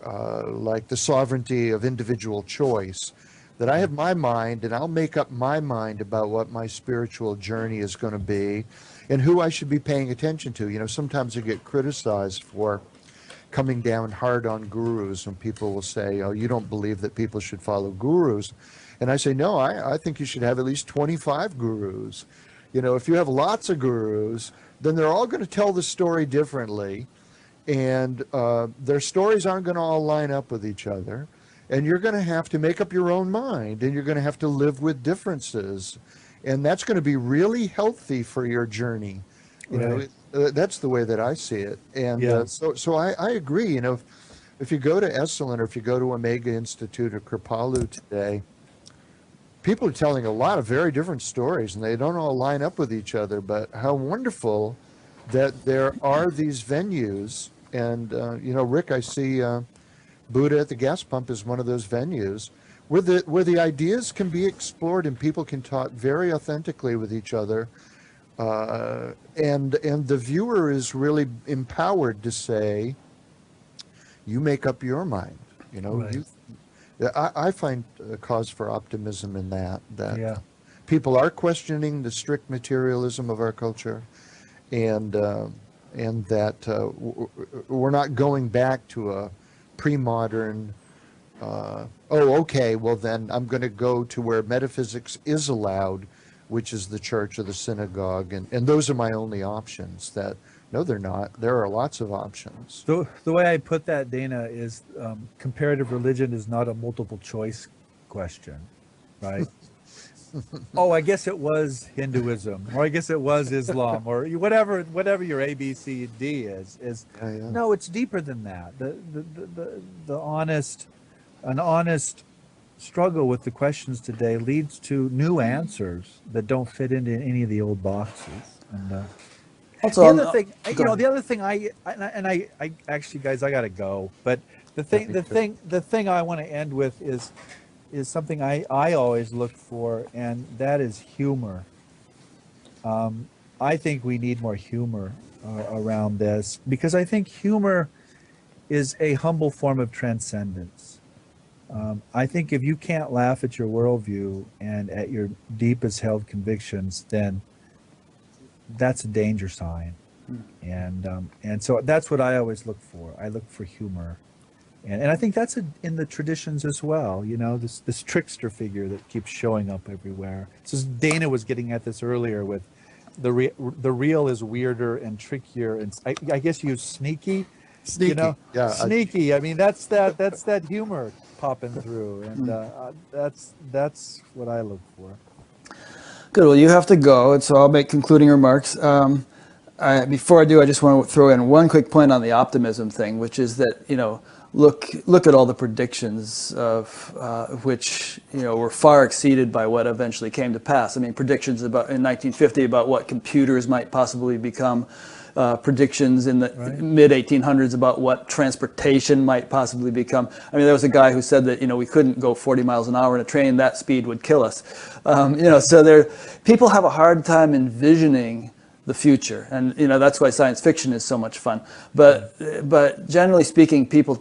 like the sovereignty of individual choice, that I have my mind and I'll make up my mind about what my spiritual journey is going to be and who I should be paying attention to. Sometimes I get criticized for coming down hard on gurus, and people will say, oh, you don't believe that people should follow gurus. And I say, no, I think you should have at least 25 gurus. If you have lots of gurus, then they're all going to tell the story differently, and their stories aren't going to all line up with each other, and you're going to have to make up your own mind, and you're going to have to live with differences, and that's going to be really healthy for your journey. That's the way that I see it. And so I agree. If you go to Esalen, or if you go to Omega Institute or Kripalu today, people are telling a lot of very different stories, and they don't all line up with each other. But how wonderful that there are these venues. And Rick, I see Buddha at the Gas Pump is one of those venues where the ideas can be explored and people can talk very authentically with each other. And the viewer is really empowered to say, you make up your mind. Right. I find a cause for optimism in that people are questioning the strict materialism of our culture, and that we're not going back to a pre-modern, okay, well then I'm going to go to where metaphysics is allowed, which is the church or the synagogue, and those are my only options. That no, they're not. There are lots of options. The way I put that, Dana, is comparative religion is not a multiple choice question, right? Oh, I guess it was Hinduism, or I guess it was Islam, or whatever your A, B, C, D is. No, it's deeper than that. An honest struggle with the questions today leads to new answers that don't fit into any of the old boxes. And Also, the other thing, I actually, guys, I gotta go. But the thing I want to end with is something I always look for, and that is humor. I think we need more humor around this, because I think humor is a humble form of transcendence. I think if you can't laugh at your worldview and at your deepest held convictions, then that's a danger sign. And so that's what I always look for. I look for humor. And I think that's in the traditions as well, you know, this trickster figure that keeps showing up everywhere. So Dana was getting at this earlier with the real is weirder and trickier, and I guess you use sneaky. Sneaky, you know, yeah. Sneaky. I mean, that's that humor popping through, and that's what I look for. Good. Well, you have to go, and so I'll make concluding remarks. Before I do, I just want to throw in one quick point on the optimism thing, which is that, you know, look at all the predictions of which, you know, were far exceeded by what eventually came to pass. I mean, predictions about in 1950 about what computers might possibly become, predictions in the mid 1800s about what transportation might possibly become. I mean, there was a guy who said that, you know, we couldn't go 40 miles an hour in a train; that speed would kill us. You know, so people have a hard time envisioning the future, and you know that's why science fiction is so much fun. But generally speaking, people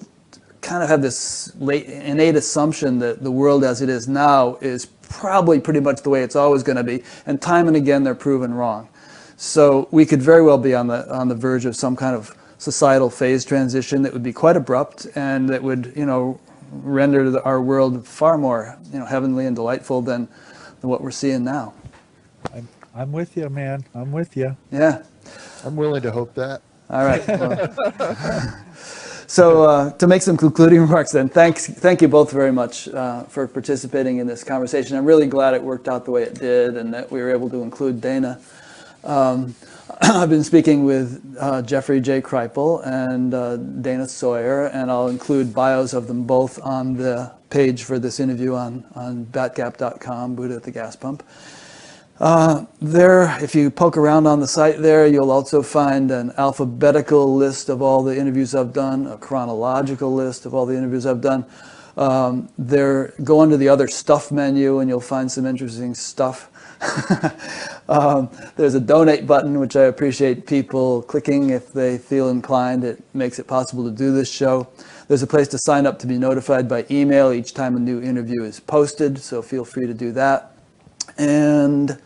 kind of have this innate assumption that the world as it is now is probably pretty much the way it's always going to be, and time and again they're proven wrong. So we could very well be on the verge of some kind of societal phase transition that would be quite abrupt and that would, you know, render our world far more, you know, heavenly and delightful than what we're seeing now. I'm with you, man. I'm with you. Yeah. I'm willing to hope that. All right. Well, so to make some concluding remarks then, thank you both very much for participating in this conversation. I'm really glad it worked out the way it did and that we were able to include Dana. I've been speaking with Jeffrey J. Kripal and Dana Sawyer, and I'll include bios of them both on the page for this interview on batgap.com, Buddha at the Gas Pump. There, if you poke around on the site there, you'll also find an alphabetical list of all the interviews I've done, a chronological list of all the interviews I've done. Go under the other stuff menu and you'll find some interesting stuff. There's a donate button, which I appreciate people clicking if they feel inclined. It makes it possible to do this show. There's a place to sign up to be notified by email each time a new interview is posted, so feel free to do that. And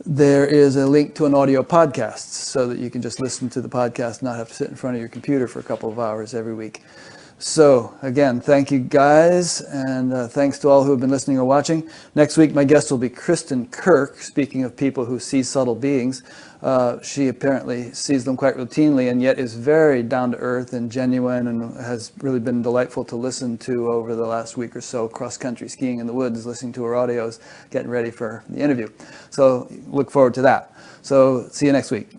there is a link to an audio podcast so that you can just listen to the podcast, not have to sit in front of your computer for a couple of hours every week. So again, thank you guys, and thanks to all who have been listening or watching. Next week, my guest will be Kristen Kirk, speaking of people who see subtle beings. She apparently sees them quite routinely and yet is very down-to-earth and genuine and has really been delightful to listen to over the last week or so, cross-country skiing in the woods, listening to her audios, getting ready for the interview. So look forward to that. So see you next week.